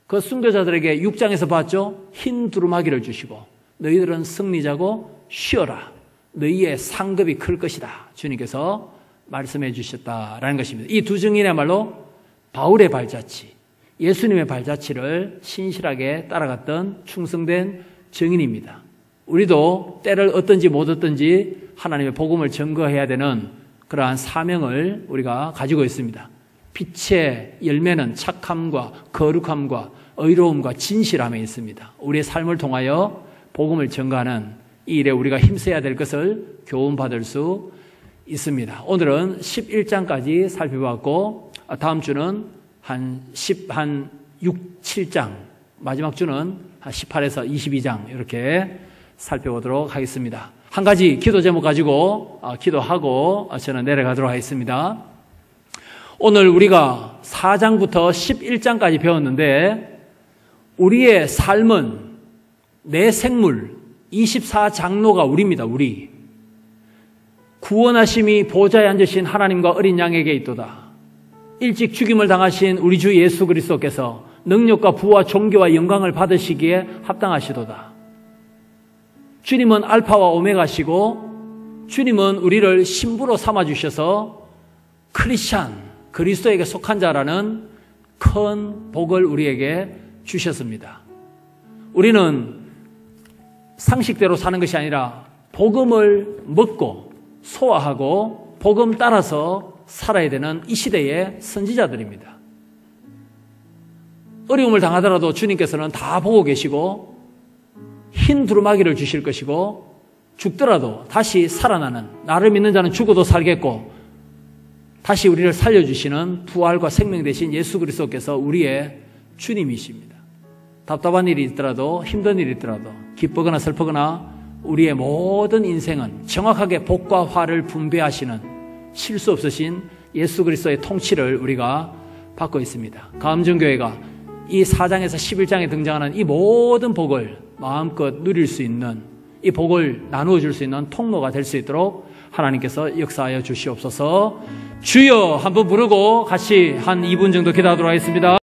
그 순교자들에게 6장에서 봤죠? 흰 두루마기를 주시고 너희들은 승리자고 쉬어라. 너희의 상급이 클 것이다. 주님께서 말씀해 주셨다라는 것입니다. 이 두 증인이야말로 바울의 발자취, 예수님의 발자취를 신실하게 따라갔던 충성된 증인입니다. 우리도 때를 얻든지 못 얻든지 하나님의 복음을 증거해야 되는 그러한 사명을 우리가 가지고 있습니다. 빛의 열매는 착함과 거룩함과 의로움과 진실함에 있습니다. 우리의 삶을 통하여 복음을 증거하는 이 일에 우리가 힘써야 될 것을 교훈받을 수 있습니다. 오늘은 11장까지 살펴봤고 다음 주는 한 6, 7장, 마지막 주는 한 18에서 22장 이렇게 살펴보도록 하겠습니다. 한 가지 기도 제목 가지고 기도하고 저는 내려가도록 하겠습니다. 오늘 우리가 4장부터 11장까지 배웠는데 우리의 삶은 내 생물 24장로가 우리입니다. 우리 구원하심이 보좌에 앉으신 하나님과 어린 양에게 있도다. 일찍 죽임을 당하신 우리 주 예수 그리스도께서 능력과 부와 존귀와 영광을 받으시기에 합당하시도다. 주님은 알파와 오메가시고 주님은 우리를 신부로 삼아주셔서 크리스찬, 그리스도에게 속한 자라는 큰 복을 우리에게 주셨습니다. 우리는 상식대로 사는 것이 아니라 복음을 먹고 소화하고 복음 따라서 살아야 되는 이 시대의 선지자들입니다. 어려움을 당하더라도 주님께서는 다 보고 계시고 흰 두루마기를 주실 것이고 죽더라도 다시 살아나는, 나를 믿는 자는 죽어도 살겠고 다시 우리를 살려주시는 부활과 생명 되신 예수 그리스도께서 우리의 주님이십니다. 답답한 일이 있더라도 힘든 일이 있더라도 기쁘거나 슬프거나 우리의 모든 인생은 정확하게 복과 화를 분배하시는 실수 없으신 예수 그리스도의 통치를 우리가 받고 있습니다. 가음정교회가 이 4장에서 11장에 등장하는 이 모든 복을 마음껏 누릴 수 있는, 이 복을 나누어 줄 수 있는 통로가 될 수 있도록 하나님께서 역사하여 주시옵소서. 주여 한번 부르고 같이 한 2분 정도 기도하도록 하겠습니다.